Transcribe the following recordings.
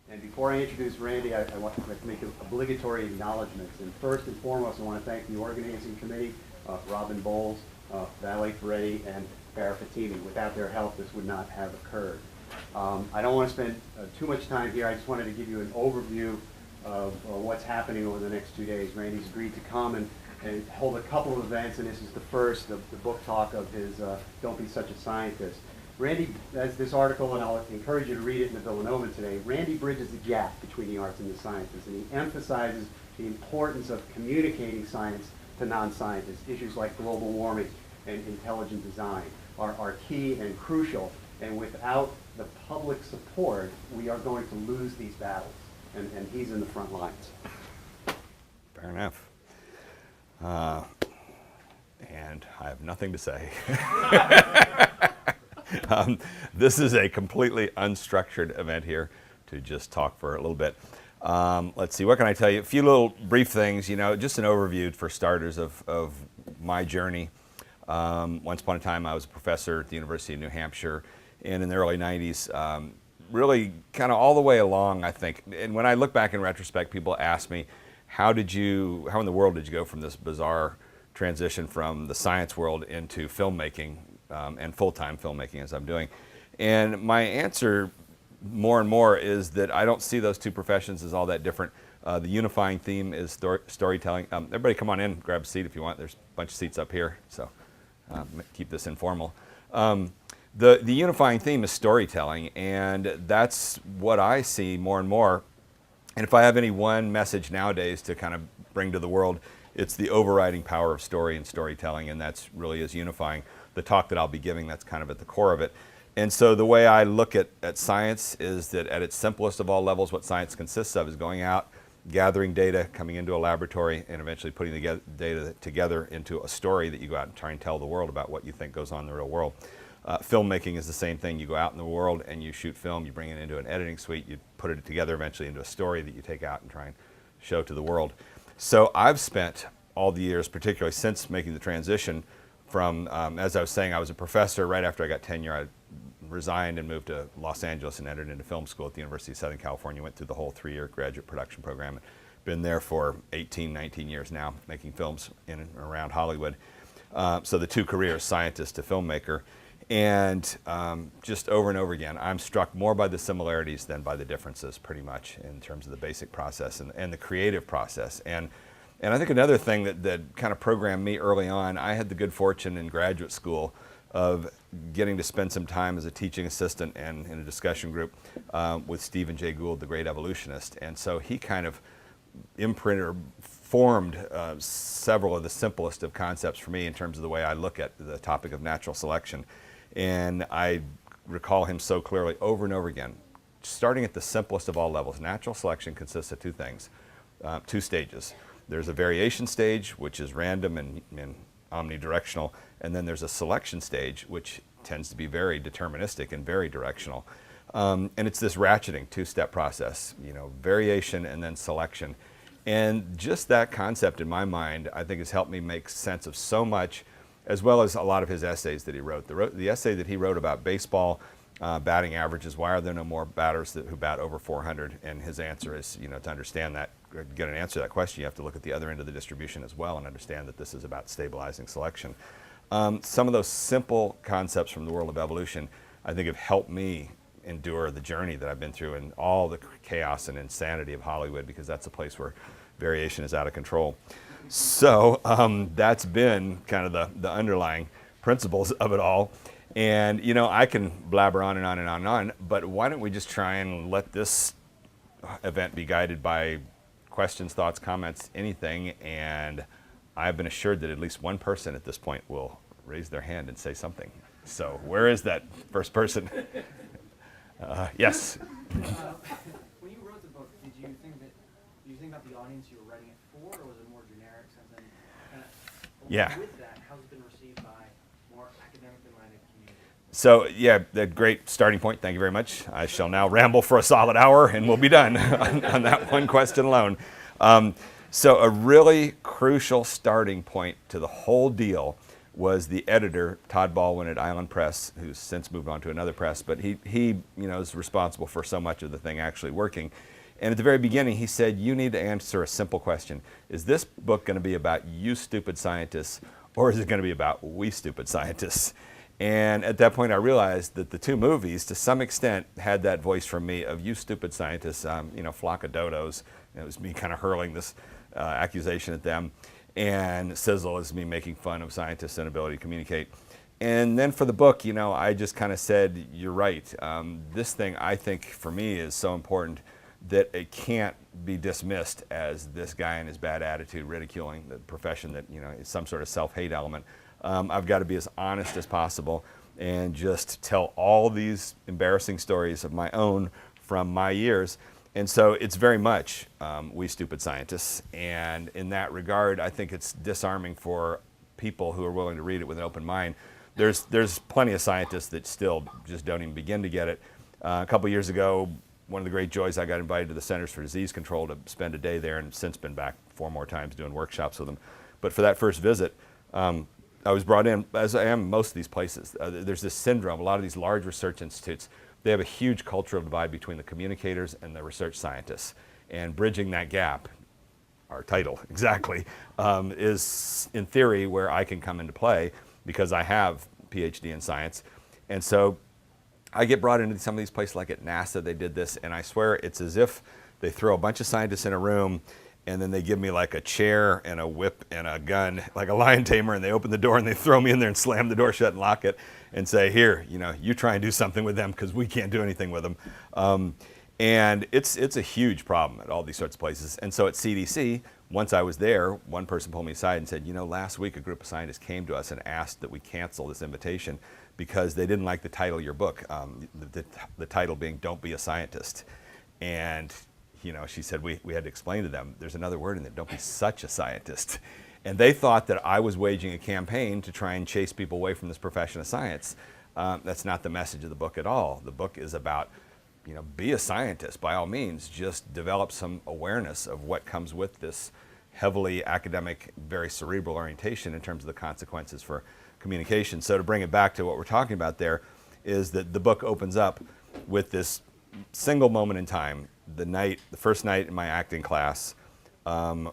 And before I introduce Randy, I want to make obligatory acknowledgments. And first and foremost, I want to thank the organizing committee, Robin Bowles, Valerie Ferretti, and Farah Fatimi. Without their help, this would not have occurred. I don't want to spend too much time here. I just wanted to give you an overview of what's happening over the next 2 days. Randy's agreed to come and hold a couple of events, and this is the first of the book talk of his Don't Be Such a Scientist. Randy has this article, and I'll encourage you to read it in the Villanova today. Randy bridges the gap between the arts and the sciences, and he emphasizes the importance of communicating science to non-scientists. Issues like global warming and intelligent design are key and crucial, and without the public support, we are going to lose these battles, and he's in the front lines. Fair enough. And I have nothing to say. This is a completely unstructured event here to just talk for a little bit. Let's see, what can I tell you? A few little brief things, just an overview for starters of my journey. Once upon a time, I was a professor at the University of New Hampshire, and in the early 90s, really kind of all the way along, I think. And when I look back in retrospect, people ask me, how in the world did you go from this bizarre transition from the science world into filmmaking and full-time filmmaking as I'm doing? And my answer more and more is that I don't see those two professions as all that different. The unifying theme is storytelling. Everybody come on in, grab a seat if you want. There's a bunch of seats up here, so keep this informal. The unifying theme is storytelling, and that's what I see more and more. And if I have any one message nowadays to kind of bring to the world, it's the overriding power of story and storytelling, and that's really is unifying. The talk that I'll be giving, that's kind of at the core of it. And so the way I look at science is that at its simplest of all levels, what science consists of is going out, gathering data, coming into a laboratory, and eventually putting the data together into a story that you go out and try and tell the world about what you think goes on in the real world. Filmmaking is the same thing. You go out in the world and you shoot film, you bring it into an editing suite, you put it together eventually into a story that you take out and try and show to the world. So I've spent all the years, particularly since making the transition from, as I was saying, I was a professor. Right after I got tenure, I resigned and moved to Los Angeles and entered into film school at the University of Southern California. Went through the whole 3-year graduate production program. Been there for 18, 19 years now, making films in and around Hollywood. So the two careers, scientist to filmmaker. And just over and over again, I'm struck more by the similarities than by the differences, pretty much, in terms of the basic process and the creative process. And I think another thing that kind of programmed me early on, I had the good fortune in graduate school of getting to spend some time as a teaching assistant and in a discussion group with Stephen Jay Gould, the great evolutionist. And so he kind of imprinted or formed several of the simplest of concepts for me in terms of the way I look at the topic of natural selection. And I recall him so clearly over and over again, starting at the simplest of all levels. Natural selection consists of two things, two stages. There's a variation stage, which is random and omnidirectional, and then there's a selection stage, which tends to be very deterministic and very directional. And it's this ratcheting two-step process, variation and then selection. And just that concept in my mind, I think has helped me make sense of so much, as well as a lot of his essays that he wrote. The essay that he wrote about baseball batting averages, why are there no more batters who bat over 400? And his answer is, to understand that, get an answer to that question, you have to look at the other end of the distribution as well and understand that this is about stabilizing selection. Some of those simple concepts from the world of evolution, I think, have helped me endure the journey that I've been through and all the chaos and insanity of Hollywood, because that's a place where variation is out of control. So that's been kind of the underlying principles of it all. And, I can blabber on and on and on and on, but why don't we just try and let this event be guided by questions, thoughts, comments, anything, and I've been assured that at least one person at this point will raise their hand and say something. So where is that first person? Yes? When you wrote the book, did you think about the audience you were writing it for, or was it more generic? And then Yeah. With that, how's it been received by more academically minded communities? So yeah, a great starting point. Thank you very much. I shall now ramble for a solid hour and we'll be done on that one question alone. So a really crucial starting point to the whole deal was the editor, Todd Baldwin at Island Press, who's since moved on to another press, but he is responsible for so much of the thing actually working. And at the very beginning, he said, you need to answer a simple question. Is this book going to be about you stupid scientists, or is it going to be about we stupid scientists? And at that point, I realized that the two movies, to some extent, had that voice from me of you stupid scientists, flock of dodos. And it was me kind of hurling this accusation at them. And Sizzle is me making fun of scientists' inability to communicate. And then for the book, I just kind of said, you're right. This thing, I think, for me, is so important that it can't be dismissed as this guy and his bad attitude ridiculing the profession that, is some sort of self-hate element. I've got to be as honest as possible and just tell all these embarrassing stories of my own from my years. And so it's very much we stupid scientists. And in that regard, I think it's disarming for people who are willing to read it with an open mind. There's plenty of scientists that still just don't even begin to get it. A couple years ago, one of the great joys, I got invited to the Centers for Disease Control to spend a day there, and since been back 4 more times doing workshops with them. But for that first visit, I was brought in, as I am most of these places. There's this syndrome, a lot of these large research institutes, they have a huge cultural divide between the communicators and the research scientists. And bridging that gap, our title exactly, is in theory where I can come into play because I have Ph.D. in science. And so I get brought into some of these places, like at NASA, they did this, and I swear it's as if they throw a bunch of scientists in a room and then they give me like a chair and a whip and a gun, like a lion tamer, and they open the door and they throw me in there and slam the door shut and lock it and say, here, you try and do something with them because we can't do anything with them. And it's a huge problem at all these sorts of places. And so at CDC, once I was there, one person pulled me aside and said, last week a group of scientists came to us and asked that we cancel this invitation because they didn't like the title of your book, the title being Don't Be a Scientist. And she said we had to explain to them, there's another word in it, don't be such a scientist. And they thought that I was waging a campaign to try and chase people away from this profession of science. That's not the message of the book at all. The book is about, be a scientist by all means, just develop some awareness of what comes with this heavily academic, very cerebral orientation in terms of the consequences for communication. So to bring it back to what we're talking about there is that the book opens up with this single moment in time, the first night in my acting class,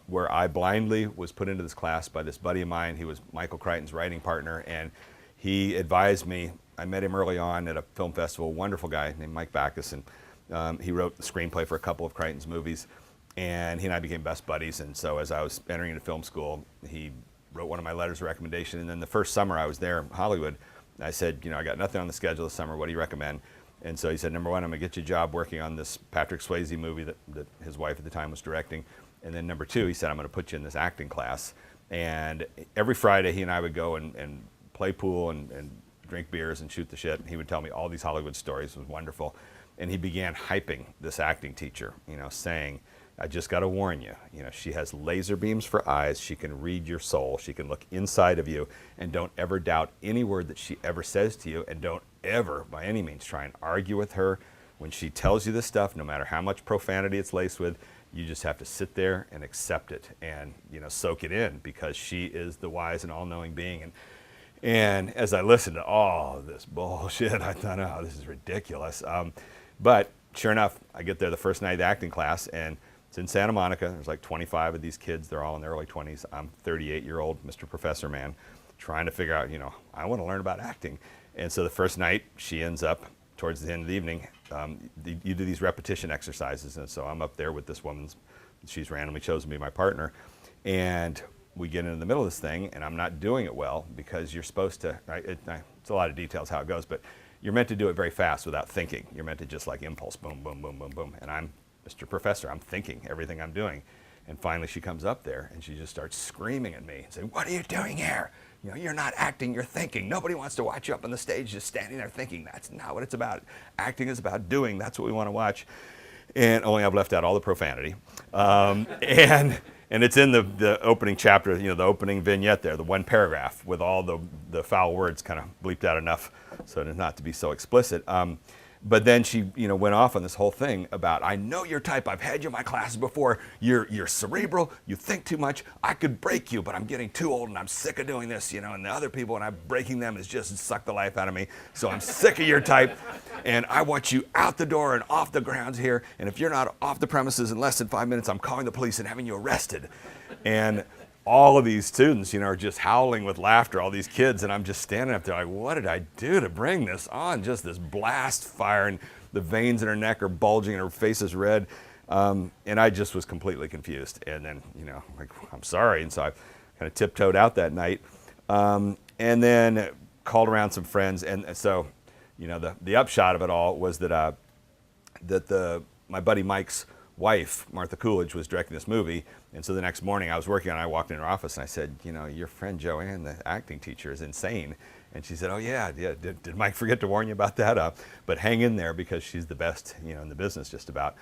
where I blindly was put into this class by this buddy of mine. He was Michael Crichton's writing partner, and he advised me. I met him early on at a film festival, a wonderful guy named Mike Backus, and he wrote the screenplay for a couple of Crichton's movies, and he and I became best buddies. And so as I was entering into film school, he wrote one of my letters of recommendation. And then the first summer I was there in Hollywood, I said, I got nothing on the schedule this summer, what do you recommend? And so he said, number one, I'm gonna get you a job working on this Patrick Swayze movie that his wife at the time was directing. And then number two, he said, I'm gonna put you in this acting class. And every Friday he and I would go and play pool and drink beers and shoot the shit. He would tell me all these Hollywood stories. It was wonderful. And he began hyping this acting teacher, saying, I just got to warn you, she has laser beams for eyes. She can read your soul. She can look inside of you, and don't ever doubt any word that she ever says to you, and don't ever, by any means, try and argue with her. When she tells you this stuff, no matter how much profanity it's laced with, you just have to sit there and accept it and, soak it in, because she is the wise and all-knowing being. And as I listened to all this bullshit, I thought, oh, this is ridiculous. But sure enough, I get there the first night of the acting class, and it's in Santa Monica. There's like 25 of these kids. They're all in their early 20s. I'm 38-year-old Mr. Professor Man, trying to figure out, I want to learn about acting. And so the first night, she ends up, towards the end of the evening, you do these repetition exercises. And so I'm up there with this woman. She's randomly chosen to be my partner. And we get into the middle of this thing, and I'm not doing it well because you're supposed to, right? It's a lot of details how it goes, but you're meant to do it very fast without thinking. You're meant to just like impulse, boom, boom, boom, boom, boom. And I'm Mr. Professor, I'm thinking everything I'm doing. And finally she comes up there and she just starts screaming at me and saying, what are you doing here? You're not acting, you're thinking. Nobody wants to watch you up on the stage just standing there thinking. That's not what it's about. Acting is about doing. That's what we want to watch. And only I've left out all the profanity. And it's in the opening chapter, the opening vignette there, the one paragraph with all the foul words kind of bleeped out enough so as not to be so explicit. But then she, went off on this whole thing about, I know your type. I've had you in my classes before. You're cerebral. You think too much. I could break you, but I'm getting too old and I'm sick of doing this, and the other people, and I'm breaking them is just suck the life out of me. So I'm sick of your type, and I want you out the door and off the grounds here. And if you're not off the premises in less than 5 minutes, I'm calling the police and having you arrested. And all of these students, are just howling with laughter, all these kids, and I'm just standing up there like, what did I do to bring this on? Just this blast fire, and the veins in her neck are bulging and her face is red. And I just was completely confused. And then, like, I'm sorry. And so I kind of tiptoed out that night, and then called around some friends. And so, the upshot of it all was that, my buddy Mike's wife, Martha Coolidge, was directing this movie. And so the next morning I was working on it, I walked in her office and I said, your friend Joanne, the acting teacher, is insane. And she said, oh yeah, did Mike forget to warn you about that? But hang in there because she's the best, in the business just about.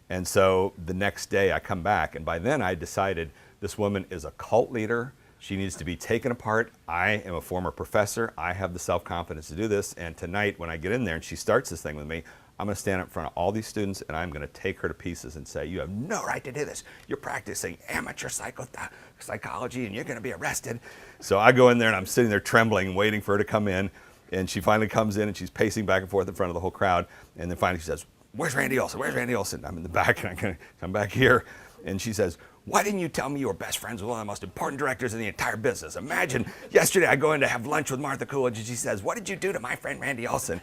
And so the next day I come back, and by then I decided this woman is a cult leader. She needs to be taken apart. I am a former professor. I have the self-confidence to do this. And tonight when I get in there and she starts this thing with me, I'm going to stand up in front of all these students and I'm going to take her to pieces and say, you have no right to do this. You're practicing amateur psychology and you're going to be arrested. So I go in there and I'm sitting there trembling, waiting for her to come in. And she finally comes in and she's pacing back and forth in front of the whole crowd. And then finally she says, where's Randy Olson? Where's Randy Olson? I'm in the back and I'm back here. And she says, why didn't you tell me you were best friends with one of the most important directors in the entire business? Imagine, yesterday I go in to have lunch with Martha Coolidge and she says, what did you do to my friend Randy Olson?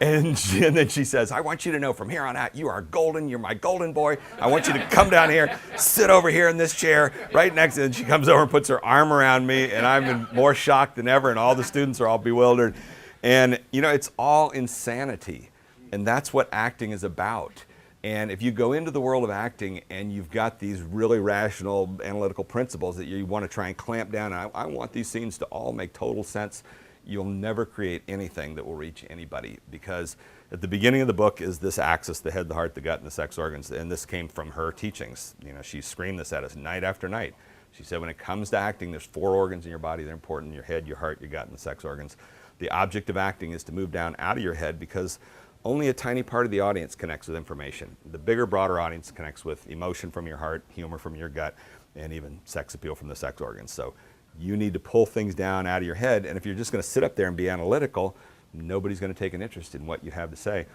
And then she says, I want you to know from here on out, you are golden. You're my golden boy. I want you to come down here, sit over here in this chair right next to it. And she comes over and puts her arm around me, and I'm in more shock than ever, and all the students are all bewildered. And, it's all insanity. And that's what acting is about. And if you go into the world of acting and you've got these really rational, analytical principles that you want to try and clamp down, and I want these scenes to all make total sense, you'll never create anything that will reach anybody, because at the beginning of the book is this axis, the head, the heart, the gut, and the sex organs, and this came from her teachings. She screamed this at us night after night. She said, when it comes to acting, there's 4 organs in your body that are important: your head, your heart, your gut, and the sex organs. The object of acting is to move down out of your head, because only a tiny part of the audience connects with information. The bigger, broader audience connects with emotion from your heart, humor from your gut, and even sex appeal from the sex organs. So you need to pull things down out of your head, and if you're just going to sit up there and be analytical, nobody's going to take an interest in what you have to say.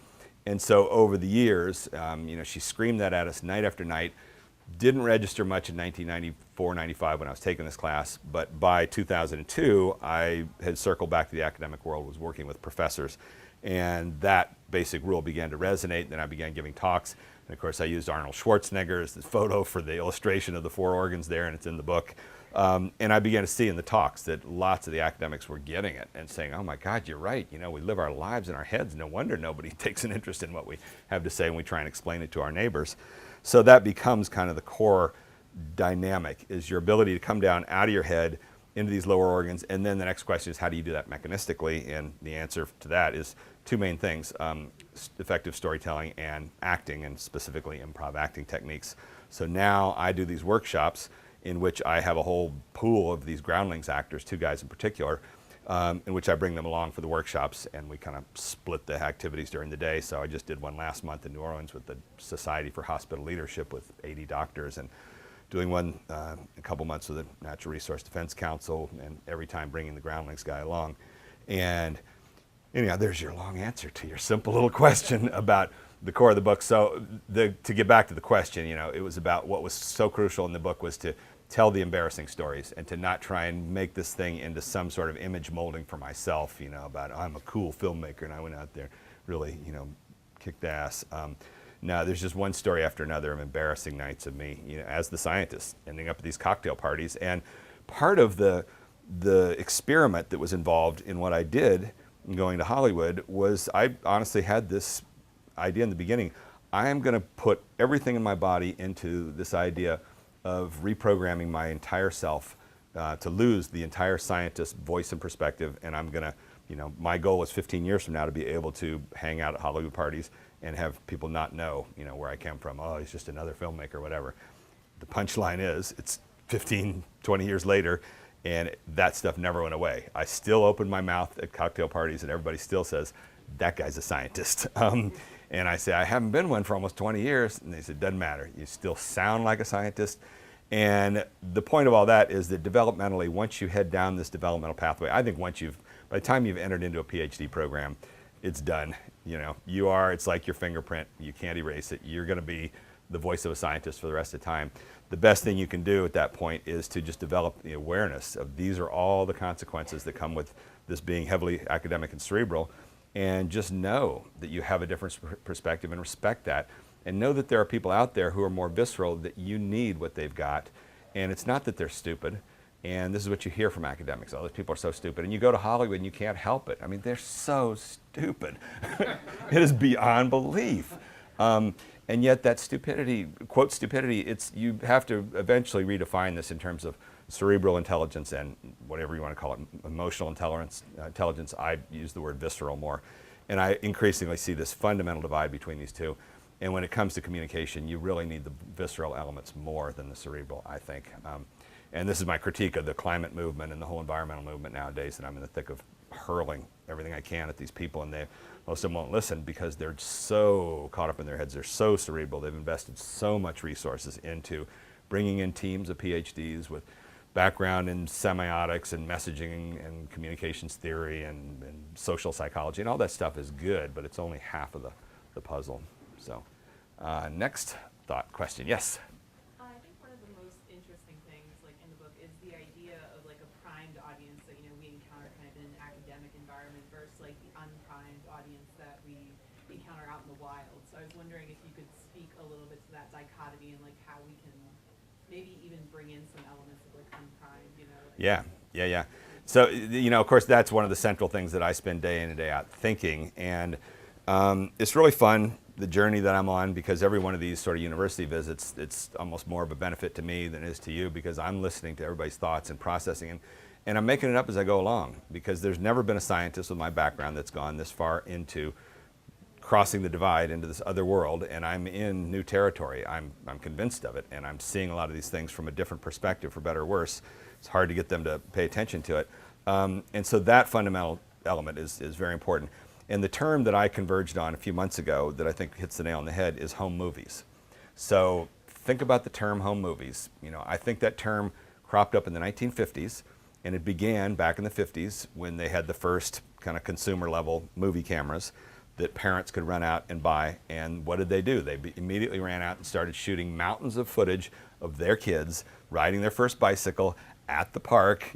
And so over the years, she screamed that at us night after night. Didn't register much in 1994, 95 when I was taking this class, but by 2002, I had circled back to the academic world, was working with professors, and that basic rule began to resonate. Then I began giving talks, and of course I used Arnold Schwarzenegger's photo for the illustration of the 4 organs there, and it's in the book. And I began to see in the talks that lots of the academics were getting it and saying, oh my God, you're right. We live our lives in our heads. No wonder nobody takes an interest in what we have to say when we try and explain it to our neighbors. So that becomes kind of the core dynamic, is your ability to come down out of your head into these lower organs. And then the next question is, how do you do that mechanistically? And the answer to that is 2 main things: effective storytelling and acting, and specifically improv acting techniques. So now I do these workshops in which I have a whole pool of these groundlings actors, 2 guys in particular, in which I bring them along for the workshops, and we kind of split the activities during the day. So I just did one last month in New Orleans with the Society for Hospital Leadership with 80 doctors, and doing one a couple months with the Natural Resource Defense Council, and every time bringing the groundlings guy along. And anyhow, there's your long answer to your simple little question about the core of the book. So to get back to the question, it was about what was so crucial in the book was to tell the embarrassing stories and to not try and make this thing into some sort of image molding for myself, about I'm a cool filmmaker and I went out there really, kicked ass. No, there's just one story after another of embarrassing nights of me, as the scientist, ending up at these cocktail parties. And part of the experiment that was involved in what I did in going to Hollywood was, I honestly had this idea in the beginning: I am going to put everything in my body into this idea of reprogramming my entire self to lose the entire scientist voice and perspective. And I'm going to, my goal is 15 years from now to be able to hang out at Hollywood parties and have people not know, where I came from. Oh, he's just another filmmaker, whatever. The punchline is, it's 15, 20 years later, and that stuff never went away. I still open my mouth at cocktail parties, and everybody still says, that guy's a scientist. And I say, I haven't been one for almost 20 years. And they said, doesn't matter. You still sound like a scientist. And the point of all that is that developmentally, once you head down this developmental pathway, I think by the time you've entered into a PhD program, it's done. You know, it's like your fingerprint. You can't erase it. You're going to be the voice of a scientist for the rest of the time. The best thing you can do at that point is to just develop the awareness of these are all the consequences that come with this being heavily academic and cerebral, and just know that you have a different perspective and respect that, and know that there are people out there who are more visceral, that you need what they've got. And it's not that they're stupid, and this is what you hear from academics. All these people are so stupid. And you go to Hollywood and you can't help it. I mean, they're so stupid. It is beyond belief. And yet that stupidity, quote stupidity, you have to eventually redefine this in terms of cerebral intelligence and whatever you want to call it, emotional intelligence. I use the word visceral more. And I increasingly see this fundamental divide between these two. And when it comes to communication, you really need the visceral elements more than the cerebral, I think. And this is my critique of the climate movement and the whole environmental movement nowadays, and I'm in the thick of hurling everything I can at these people, and most of them won't listen because they're so caught up in their heads. They're so cerebral. They've invested so much resources into bringing in teams of PhDs with background in semiotics and messaging and communications theory and social psychology, and all that stuff is good, but it's only half of the puzzle. So, next question. Yes? I think one of the most interesting things, like in the book, is the idea of like a primed audience that we encounter kind of in an academic environment versus like the unprimed audience that we encounter out in the wild. So I was wondering if you could speak a little bit to that dichotomy and like how we can maybe even bring in some elements of like unprimed, Like Yeah. So, of course, that's one of the central things that I spend day in and day out thinking, and it's really fun, the journey that I'm on, because every one of these sort of university visits, it's almost more of a benefit to me than it is to you, because I'm listening to everybody's thoughts and processing, and I'm making it up as I go along, because there's never been a scientist with my background that's gone this far into crossing the divide into this other world, and I'm in new territory. I'm convinced of it, and I'm seeing a lot of these things from a different perspective, for better or worse. It's hard to get them to pay attention to it. And so that fundamental element is very important. And the term that I converged on a few months ago that I think hits the nail on the head is home movies. So think about the term home movies. I think that term cropped up in the 1950s, and it began back in the 50s when they had the first kind of consumer level movie cameras that parents could run out and buy. And what did they do? They immediately ran out and started shooting mountains of footage of their kids riding their first bicycle at the park,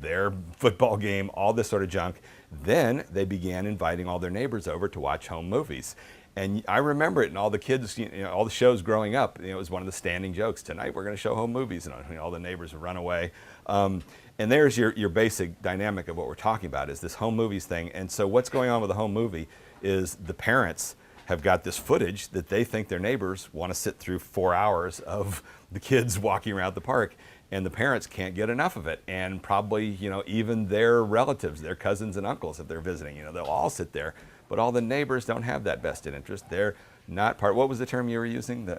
their football game, all this sort of junk. Then they began inviting all their neighbors over to watch home movies. And I remember it, and all the kids, all the shows growing up, it was one of the standing jokes. Tonight we're going to show home movies, and all the neighbors would run away. And there's your basic dynamic of what we're talking about, is this home movies thing. And so what's going on with the home movie is the parents have got this footage that they think their neighbors want to sit through 4 hours of the kids walking around the park, and the parents can't get enough of it. And probably, even their relatives, their cousins and uncles, if they're visiting, they'll all sit there. But all the neighbors don't have that vested interest. They're not part. What was the term you were using?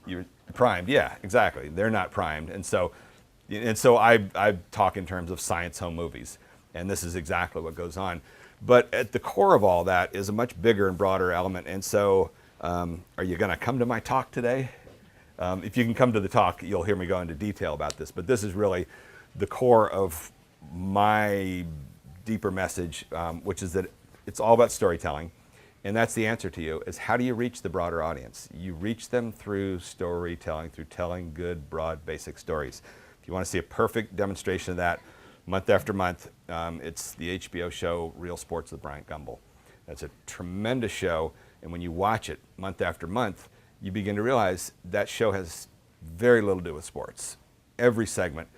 You were primed. Yeah, exactly. They're not primed. And so I talk in terms of science home movies, and this is exactly what goes on. But at the core of all that is a much bigger and broader element. And so, are you going to come to my talk today? If you can come to the talk, you'll hear me go into detail about this. But this is really the core of my deeper message, which is that it's all about storytelling. And that's the answer to you, is how do you reach the broader audience? You reach them through storytelling, through telling good, broad, basic stories. If you want to see a perfect demonstration of that, month after month, it's the HBO show Real Sports with Bryant Gumbel. That's a tremendous show, and when you watch it month after month, you begin to realize that show has very little to do with sports. Every segment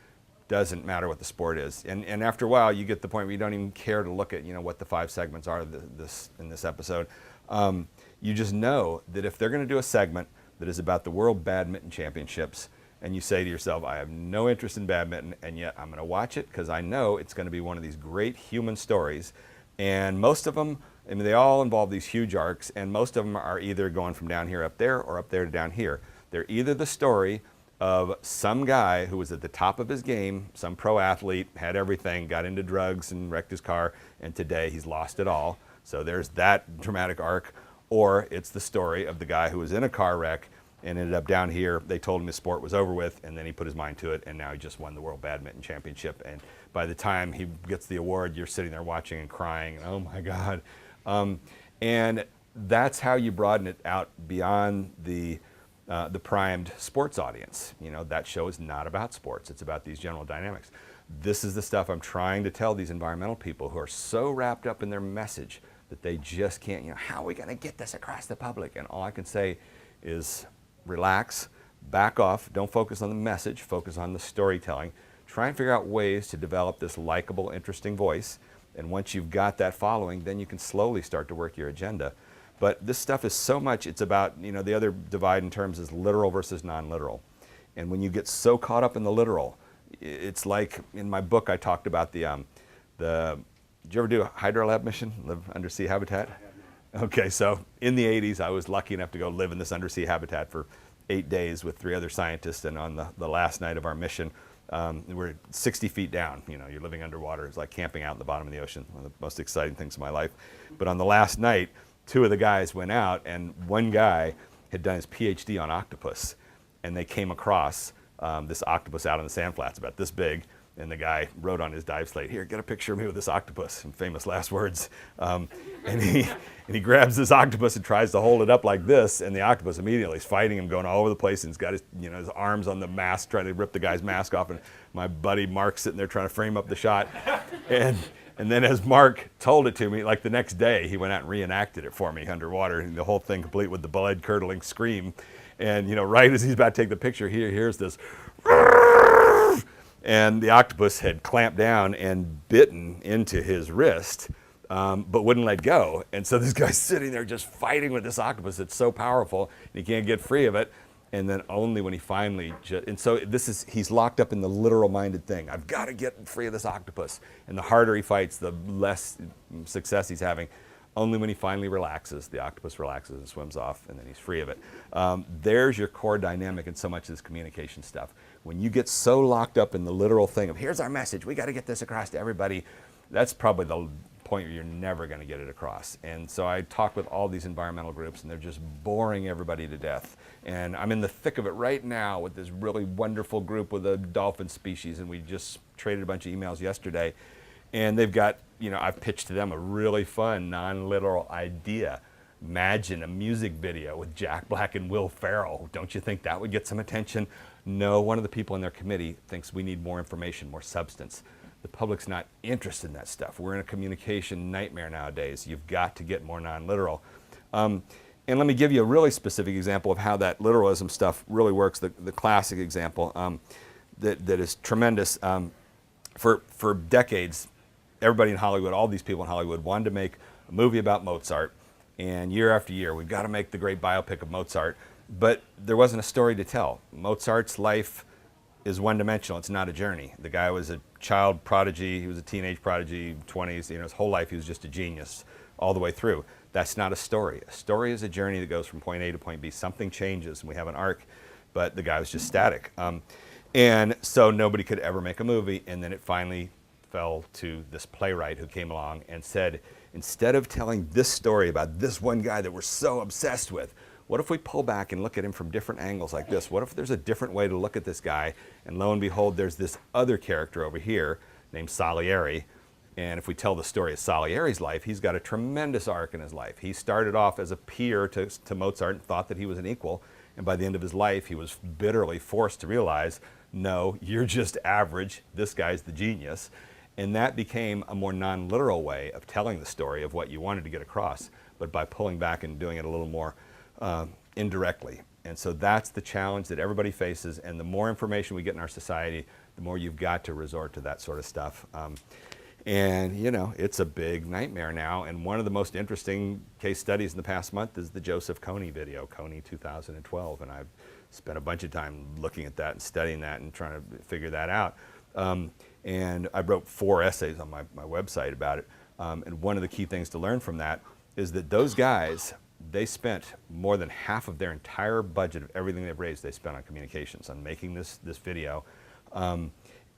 doesn't matter what the sport is. And after a while, you get to the point where you don't even care to look at what the 5 segments are in this episode. You just know that if they're going to do a segment that is about the World Badminton Championships, and you say to yourself, I have no interest in badminton, and yet I'm going to watch it because I know it's going to be one of these great human stories. And most of them, they all involve these huge arcs, and most of them are either going from down here up there or up there to down here. They're either the story of some guy who was at the top of his game, some pro athlete, had everything, got into drugs and wrecked his car, and today he's lost it all. So there's that dramatic arc. Or it's the story of the guy who was in a car wreck and ended up down here. They told him his sport was over with, and then he put his mind to it, and now he just won the World Badminton Championship. And by the time he gets the award, you're sitting there watching and crying, and, oh my God. And that's how you broaden it out beyond the primed sports audience. You know, that show is not about sports. It's about these general dynamics. This is the stuff I'm trying to tell these environmental people who are so wrapped up in their message that they just can't, you know, how are we going to get this across the public? And all I can say is relax, back off, don't focus on the message, focus on the storytelling. Try and figure out ways to develop this likable, interesting voice. And once you've got that following, then you can slowly start to work your agenda. But this stuff is so much, it's about, you know, the other divide in terms is literal versus non-literal. And when you get so caught up in the literal, it's like in my book I talked about did you ever do a hydrolab mission, live undersea habitat? Okay, so in the 80s, I was lucky enough to go live in this undersea habitat for 8 days with 3 other scientists, and on the last night of our mission, we're 60 feet down. You know, you're living underwater. It's like camping out in the bottom of the ocean, one of the most exciting things of my life. But on the last night, 2 of the guys went out, and one guy had done his Ph.D. on octopus, and they came across this octopus out on the sand flats about this big. And the guy wrote on his dive slate, "Here, get a picture of me with this octopus," and famous last words. And he grabs this octopus and tries to hold it up like this, and the octopus immediately is fighting him, going all over the place, and he's got his, you know, his arms on the mask, trying to rip the guy's mask off. And my buddy Mark's sitting there trying to frame up the shot. And then as Mark told it to me, like the next day, he went out and reenacted it for me underwater, and the whole thing complete with the blood-curdling scream. And you know, right as he's about to take the picture, here's this. And the octopus had clamped down and bitten into his wrist, but wouldn't let go. And so this guy's sitting there just fighting with this octopus that's so powerful, and he can't get free of it. And then only when he finally, and so he's locked up in the literal-minded thing. I've got to get free of this octopus. And the harder he fights, the less success he's having. Only when he finally relaxes, the octopus relaxes and swims off, and then he's free of it. There's your core dynamic in so much of this communication stuff. When you get so locked up in the literal thing of, here's our message, we got to get this across to everybody, that's probably the point where you're never going to get it across. And so I talk with all these environmental groups, and they're just boring everybody to death. And I'm in the thick of it right now with this really wonderful group with a dolphin species, and we just traded a bunch of emails yesterday. And they've got, you know, I've pitched to them a really fun, non-literal idea. Imagine a music video with Jack Black and Will Ferrell. Don't you think that would get some attention? No, one of the people in their committee thinks we need more information, more substance. The public's not interested in that stuff. We're in a communication nightmare nowadays. You've got to get more non-literal. And let me give you a really specific example of how that literalism stuff really works, the classic example that is tremendous. For decades, everybody in Hollywood, all these people in Hollywood wanted to make a movie about Mozart, and year after year, we've got to make the great biopic of Mozart, but there wasn't a story to tell. Mozart's life is one-dimensional. It's not a journey. The guy was a child prodigy. He was a teenage prodigy, 20s. You know, his whole life he was just a genius all the way through. That's not a story. A story is a journey that goes from point A to point B. Something changes, and we have an arc, but the guy was just static. And so nobody could ever make a movie, and then it finally fell to this playwright who came along and said, instead of telling this story about this one guy that we're so obsessed with, what if we pull back and look at him from different angles like this? What if there's a different way to look at this guy? And lo and behold, there's this other character over here named Salieri. And if we tell the story of Salieri's life, he's got a tremendous arc in his life. He started off as a peer to Mozart and thought that he was an equal. And by the end of his life, he was bitterly forced to realize, no, you're just average. This guy's the genius. And that became a more non-literal way of telling the story of what you wanted to get across, but by pulling back and doing it a little more indirectly. And so that's the challenge that everybody faces, and the more information we get in our society, the more you've got to resort to that sort of stuff. And you know, it's a big nightmare now, and one of the most interesting case studies in the past month is the Joseph Kony video, Kony 2012, and I've spent a bunch of time looking at that and studying that and trying to figure that out. And I wrote 4 essays on my website about it. And one of the key things to learn from that is that those guys, they spent more than half of their entire budget of everything they've raised, they spent on communications, on making this video.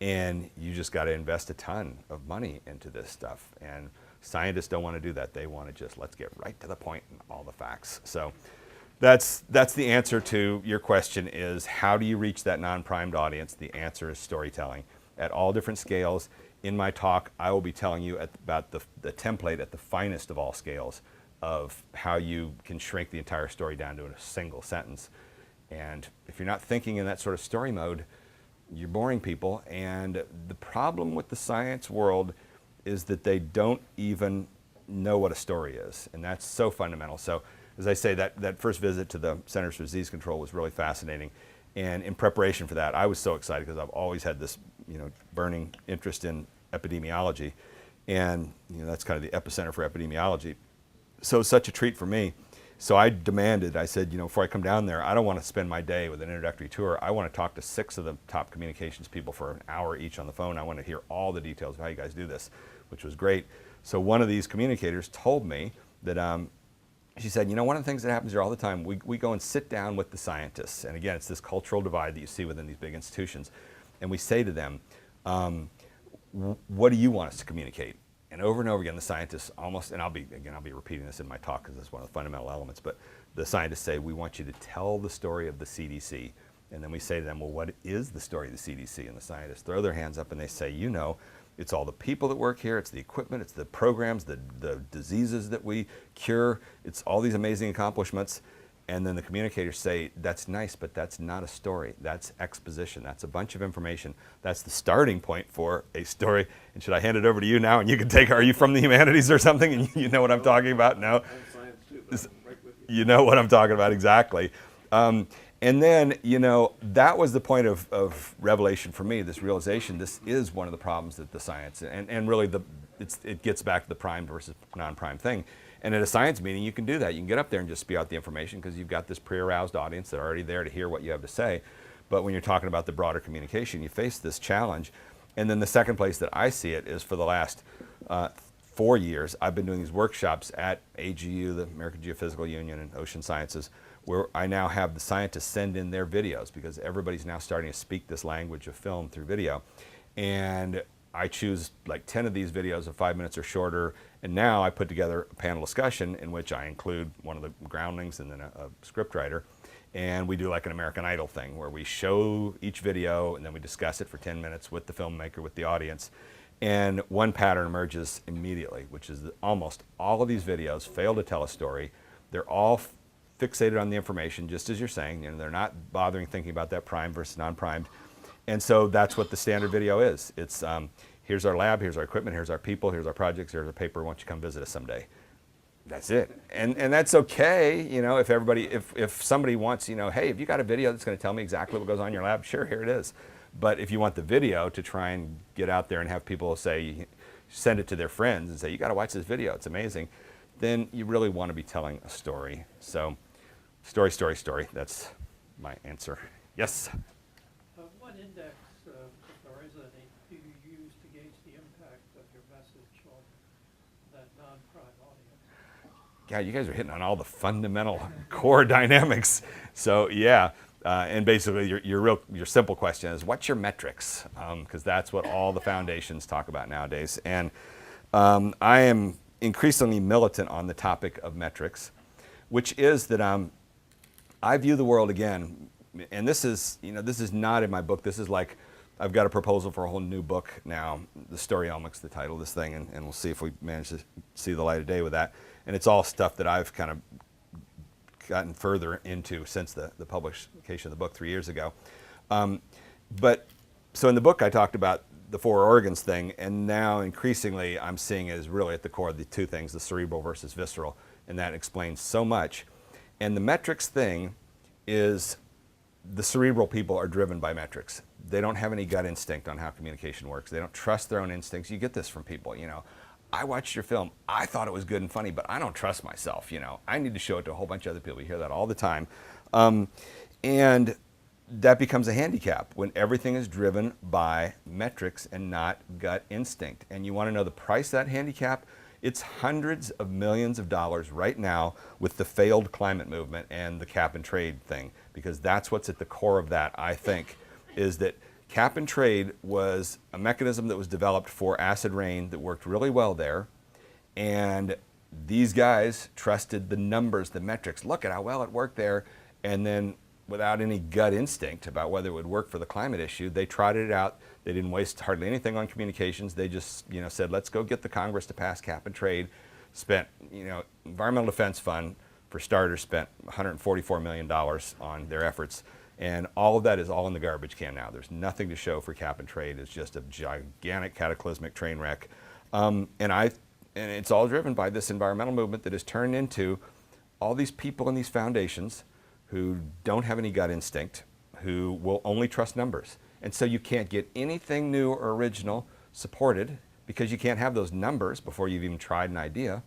And you just got to invest a ton of money into this stuff. And scientists don't want to do that. They want to just, let's get right to the point and all the facts. So that's the answer to your question is, how do you reach that non-primed audience? The answer is storytelling at all different scales. In my talk, I will be telling you about the template at the finest of all scales of how you can shrink the entire story down to a single sentence. And if you're not thinking in that sort of story mode, you're boring people. And the problem with the science world is that they don't even know what a story is. And that's so fundamental. So as I say, that first visit to the Centers for Disease Control was really fascinating. And in preparation for that, I was so excited because I've always had this, burning interest in epidemiology. And that's kind of the epicenter for epidemiology. So it's such a treat for me. So I said, before I come down there, I don't want to spend my day with an introductory tour. I want to talk to 6 of the top communications people for an hour each on the phone. I want to hear all the details of how you guys do this, which was great. So one of these communicators told me that, she said, one of the things that happens here all the time, we go and sit down with the scientists. And again, it's this cultural divide that you see within these big institutions. And we say to them, what do you want us to communicate? And over again, the scientists and I'll be repeating this in my talk because it's one of the fundamental elements, but the scientists say, we want you to tell the story of the CDC. And then we say to them, well, what is the story of the CDC? And the scientists throw their hands up and they say, it's all the people that work here, it's the equipment, it's the programs, the diseases that we cure, it's all these amazing accomplishments. And then the communicators say, that's nice, but that's not a story. That's exposition. That's a bunch of information. That's the starting point for a story. And should I hand it over to you now? And you can are you from the humanities or something? And you know what I'm talking about? No? I'm science too, but I'm right with you. You know what I'm talking about, exactly. And then, that was the point of revelation for me, this realization, this is one of the problems that the science, and really it gets back to the primed versus non-primed thing. And at a science meeting, you can do that. You can get up there and just spew out the information because you've got this pre-aroused audience that are already there to hear what you have to say. But when you're talking about the broader communication, you face this challenge. And then the second place that I see it is for the last 4 years, I've been doing these workshops at AGU, the American Geophysical Union, and Ocean Sciences, where I now have the scientists send in their videos because everybody's now starting to speak this language of film through video. And I choose like 10 of these videos of 5 minutes or shorter, and now I put together a panel discussion in which I include one of the groundlings and then a script writer, and we do like an American Idol thing where we show each video and then we discuss it for 10 minutes with the filmmaker, with the audience, and one pattern emerges immediately, which is that almost all of these videos fail to tell a story. They're all fixated on the information, just as you're saying, they're not bothering thinking about that primed versus non-primed. And so that's what the standard video is. It's here's our lab, here's our equipment, here's our people, here's our projects, here's our paper, why don't you come visit us someday? That's it. And that's okay, if somebody wants, hey, have you got a video that's going to tell me exactly what goes on in your lab? Sure, here it is. But if you want the video to try and get out there and have people send it to their friends and say, you got to watch this video, it's amazing, then you really want to be telling a story. So story, that's my answer. Yes? What index, if there is any, do you use to gauge the impact of your message on that non-prime audience? Yeah, you guys are hitting on all the fundamental core dynamics. So yeah, and basically your simple question is, what's your metrics? Because that's what all the foundations talk about nowadays. And I am increasingly militant on the topic of metrics, which is that I view the world again. And this is not in my book. This is like, I've got a proposal for a whole new book now. The Storyomics, the title of this thing, and we'll see if we manage to see the light of day with that. And it's all stuff that I've kind of gotten further into since the publication of the book 3 years ago. So in the book I talked about the 4 organs thing, and now increasingly I'm seeing it as really at the core of the 2 things, the cerebral versus visceral, and that explains so much. And the metrics thing is, the cerebral people are driven by metrics. They don't have any gut instinct on how communication works. They don't trust their own instincts. You get this from people, I watched your film, I thought it was good and funny, but I don't trust myself, I need to show it to a whole bunch of other people. You hear that all the time. And that becomes a handicap when everything is driven by metrics and not gut instinct. And you want to know the price of that handicap? It's hundreds of millions of dollars right now with the failed climate movement and the cap and trade thing, because that's what's at the core of that, I think, is that Cap and trade was a mechanism that was developed for acid rain that worked really well there. And these guys trusted the numbers, the metrics. Look at how well it worked there. And then without any gut instinct about whether it would work for the climate issue, they trotted it out. They didn't waste hardly anything on communications. They just, said, let's go get the Congress to pass cap and trade. Spent, Environmental Defense Fund, for starters, spent $144 million on their efforts. And all of that is all in the garbage can now. There's nothing to show for cap and trade. It's just a gigantic cataclysmic train wreck. And it's all driven by this environmental movement that has turned into all these people in these foundations who don't have any gut instinct, who will only trust numbers. And so you can't get anything new or original supported because you can't have those numbers before you've even tried an idea.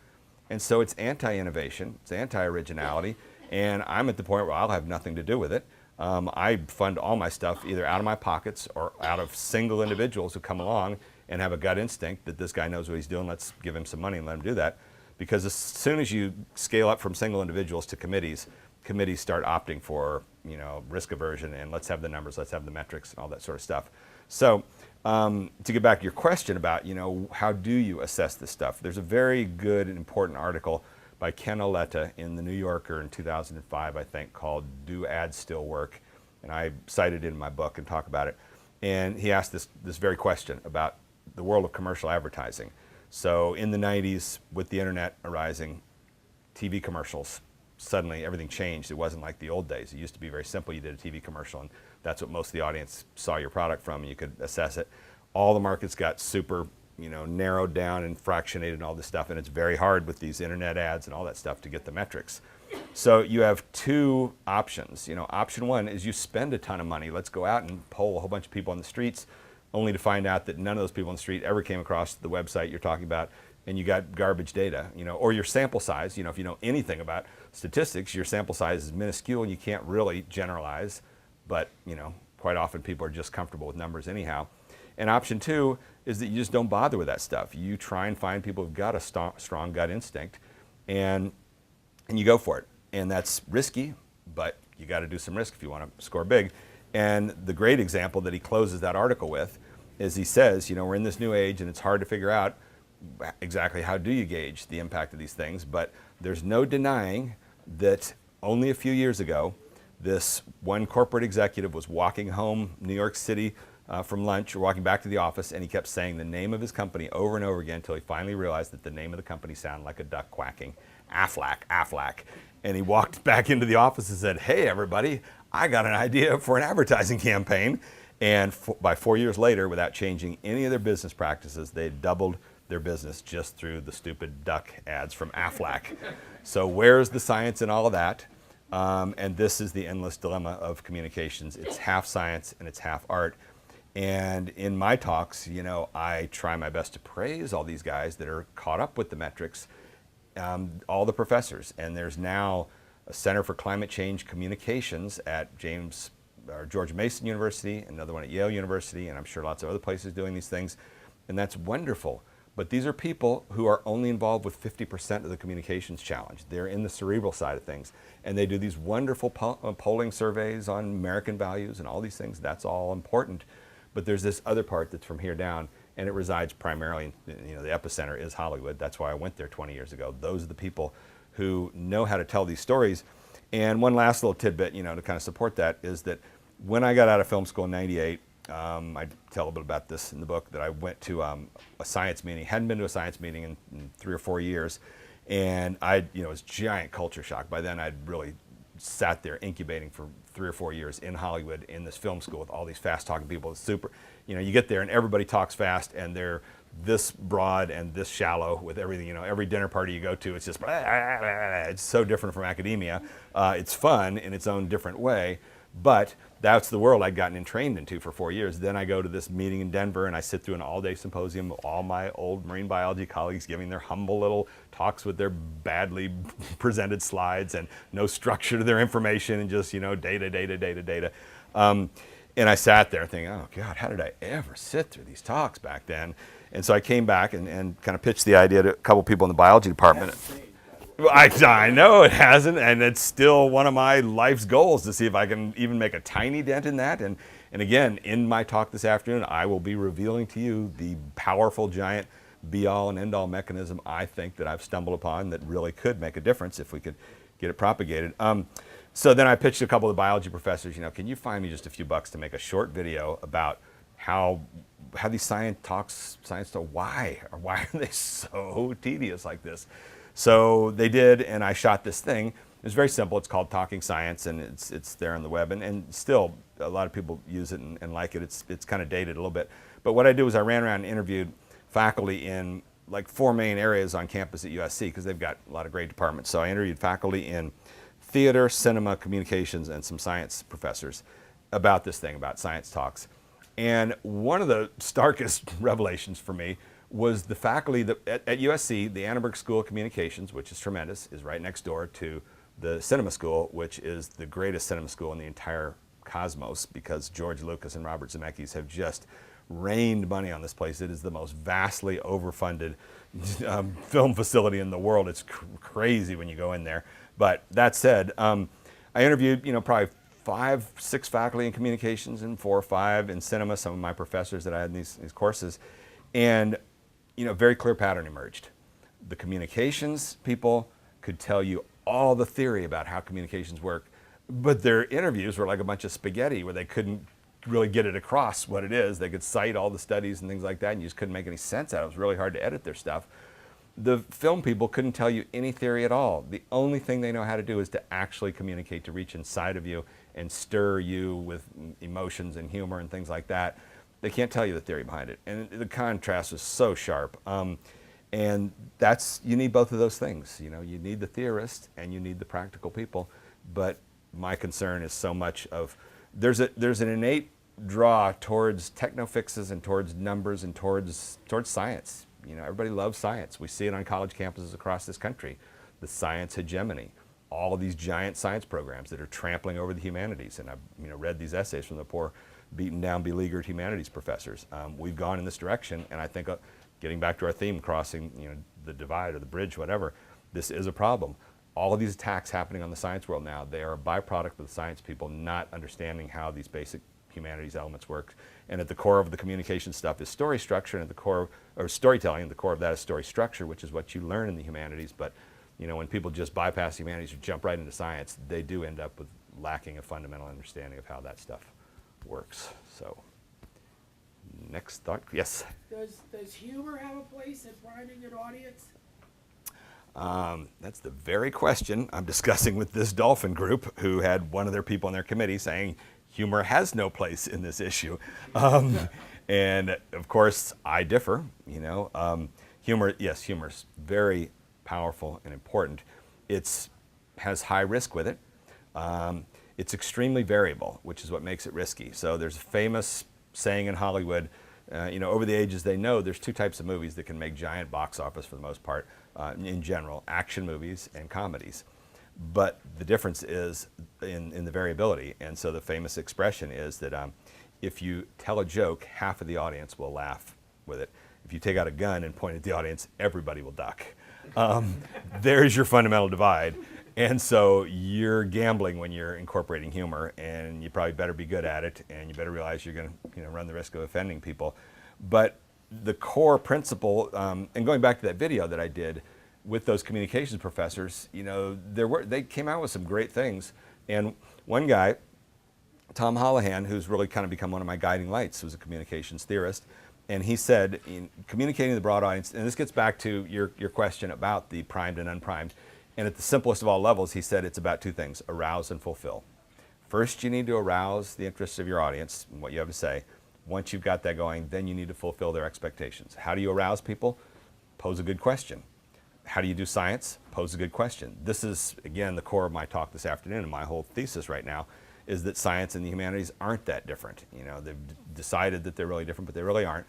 And so it's anti-innovation, it's anti-originality, and I'm at the point where I'll have nothing to do with it. I fund all my stuff either out of my pockets or out of single individuals who come along and have a gut instinct that this guy knows what he's doing, let's give him some money and let him do that. Because as soon as you scale up from single individuals to committees start opting for, risk aversion and let's have the numbers, let's have the metrics and all that sort of stuff. So to get back to your question about, how do you assess this stuff? There's a very good and important article by Ken Oleta in the New Yorker in 2005, I think, called Do Ads Still Work? And I cited it in my book and talk about it. And he asked this very question about the world of commercial advertising. So in the 90s, with the internet arising, TV commercials, suddenly everything changed. It wasn't like the old days. It used to be very simple. You did a TV commercial and that's what most of the audience saw your product from, and you could assess it. All the markets got super, narrowed down and fractionated and all this stuff, and it's very hard with these internet ads and all that stuff to get the metrics. So you have two options. Option one is you spend a ton of money. Let's go out and poll a whole bunch of people on the streets, only to find out that none of those people on the street ever came across the website you're talking about, and you got garbage data, or your sample size. If you know anything about statistics, your sample size is minuscule and you can't really generalize, but quite often people are just comfortable with numbers anyhow. And option two is that you just don't bother with that stuff. You try and find people who've got a strong gut instinct, and you go for it. And that's risky, but you got to do some risk if you want to score big. And the great example that he closes that article with is he says, we're in this new age and it's hard to figure out exactly how do you gauge the impact of these things, but there's no denying that only a few years ago, this one corporate executive was walking home New York City from lunch or walking back to the office, and he kept saying the name of his company over and over again until he finally realized that the name of the company sounded like a duck quacking. Aflac, Aflac. And he walked back into the office and said, hey everybody, I got an idea for an advertising campaign. And by 4 years later, without changing any of their business practices, they doubled their business just through the stupid duck ads from Aflac. So where's the science in all of that? And this is the endless dilemma of communications. It's half science and it's half art. And in my talks, I try my best to praise all these guys that are caught up with the metrics, all the professors. And there's now a Center for Climate Change Communications at George Mason University, another one at Yale University, and I'm sure lots of other places doing these things. And that's wonderful. But these are people who are only involved with 50% of the communications challenge. They're in the cerebral side of things. And they do these wonderful polling surveys on American values and all these things. That's all important. But there's this other part that's from here down, and it resides primarily, the epicenter is Hollywood. That's why I went there 20 years ago. Those are the people who know how to tell these stories. And one last little tidbit, to kind of support that is that when I got out of film school in '98, I tell a bit about this in the book, that I went to a science meeting, hadn't been to a science meeting in 3 or 4 years, and it was giant culture shock. By then I'd really sat there incubating for 3 or 4 years in Hollywood in this film school with all these fast talking people. It's super, you get there and everybody talks fast and they're this broad and this shallow with everything, every dinner party you go to, it's just, it's so different from academia. It's fun in its own different way, but that's the world I'd gotten trained into for 4 years. Then I go to this meeting in Denver and I sit through an all-day symposium with all my old marine biology colleagues giving their humble little talks with their badly presented slides and no structure to their information and just, data. And I sat there thinking, oh God, how did I ever sit through these talks back then? And so I came back and kind of pitched the idea to a couple people in the biology department. I know it hasn't, and it's still one of my life's goals to see if I can even make a tiny dent in that. And And again, in my talk this afternoon, I will be revealing to you the powerful, giant, be-all and end-all mechanism I think that I've stumbled upon that really could make a difference if we could get it propagated. So then I pitched a couple of the biology professors, can you find me just a few bucks to make a short video about how these science talks, why are they so tedious like this? So they did, and I shot this thing. It's very simple. It's called Talking Science, and it's there on the web, and still a lot of people use it and like it. It's kind of dated a little bit. But what I did was I ran around and interviewed faculty in like 4 main areas on campus at USC, because they've got a lot of great departments. So I interviewed faculty in theater, cinema, communications, and some science professors about this thing, about science talks. And one of the starkest revelations for me was the faculty that at USC, the Annenberg School of Communications, which is tremendous, is right next door to the cinema school, which is the greatest cinema school in the entire cosmos, because George Lucas and Robert Zemeckis have just rained money on this place. It is the most vastly overfunded film facility in the world. It's crazy when you go in there. But that said, I interviewed, probably 5, 6 faculty in communications and 4 or 5 in cinema, some of my professors that I had in these courses. And, very clear pattern emerged. The communications people could tell you all the theory about how communications work, but their interviews were like a bunch of spaghetti where they couldn't really get it across what it is. They could cite all the studies and things like that, and you just couldn't make any sense out of it. It was really hard to edit their stuff. The film people couldn't tell you any theory at all. The only thing they know how to do is to actually communicate, to reach inside of you and stir you with emotions and humor and things like that. They can't tell you the theory behind it. And the contrast is so sharp. And you need both of those things. You need the theorist and you need the practical people. But my concern is so much of, there's an innate draw towards techno-fixes and towards numbers and towards science. Everybody loves science. We see it on college campuses across this country. The science hegemony, all of these giant science programs that are trampling over the humanities. And I've read these essays from the poor, beaten down, beleaguered humanities professors. We've gone in this direction, and I think getting back to our theme, crossing the divide or the bridge, whatever, this is a problem. All of these attacks happening on the science world now, they are a byproduct of the science people not understanding how these basic humanities elements work. And at the core of the communication stuff is story structure, and at the core, or storytelling, and the core of that is story structure, which is what you learn in the humanities. But when people just bypass humanities or jump right into science, they do end up with lacking a fundamental understanding of how that stuff works. So, next thought, yes? Does humor have a place in priming an audience? That's the very question I'm discussing with this dolphin group, who had one of their people on their committee saying humor has no place in this issue. And of course, I differ. Humor is very powerful and important. It has high risk with it. It's extremely variable, which is what makes it risky. So there's a famous saying in Hollywood, over the ages they know there's 2 types of movies that can make giant box office for the most part, in general, action movies and comedies. But the difference is in the variability. And so the famous expression is that if you tell a joke, half of the audience will laugh with it. If you take out a gun and point at the audience, everybody will duck. There's your fundamental divide. And so you're gambling when you're incorporating humor, and you probably better be good at it, and you better realize you're going to run the risk of offending people. But the core principle, and going back to that video that I did with those communications professors, they came out with some great things. And one guy, Tom Holohan, who's really kind of become one of my guiding lights, who's a communications theorist, and he said, in communicating to the broad audience, and this gets back to your question about the primed and unprimed, and at the simplest of all levels, he said it's about 2 things, arouse and fulfill. First, you need to arouse the interests of your audience and what you have to say. Once you've got that going, then you need to fulfill their expectations. How do you arouse people? Pose a good question. How do you do science? Pose a good question. This is, again, the core of my talk this afternoon, and my whole thesis right now is that science and the humanities aren't that different. They've decided that they're really different, but they really aren't.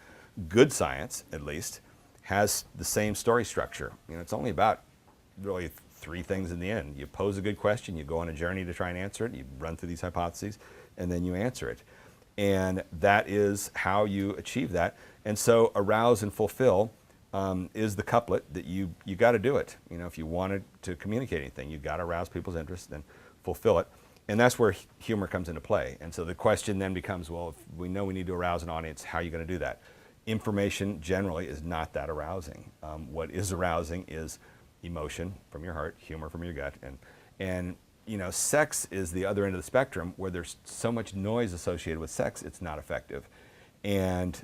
Good science, at least, has the same story structure. It's only about really 3 things in the end. You pose a good question, you go on a journey to try and answer it, you run through these hypotheses, and then you answer it. And that is how you achieve that. And so arouse and fulfill is the couplet that you got to do it. If you wanted to communicate anything, you've got to arouse people's interest and fulfill it. And that's where humor comes into play. And so the question then becomes, well, if we know we need to arouse an audience, how are you going to do that? Information generally is not that arousing. What is arousing is emotion from your heart, humor from your gut, and you know, sex is the other end of the spectrum where there's so much noise associated with sex, it's not effective. And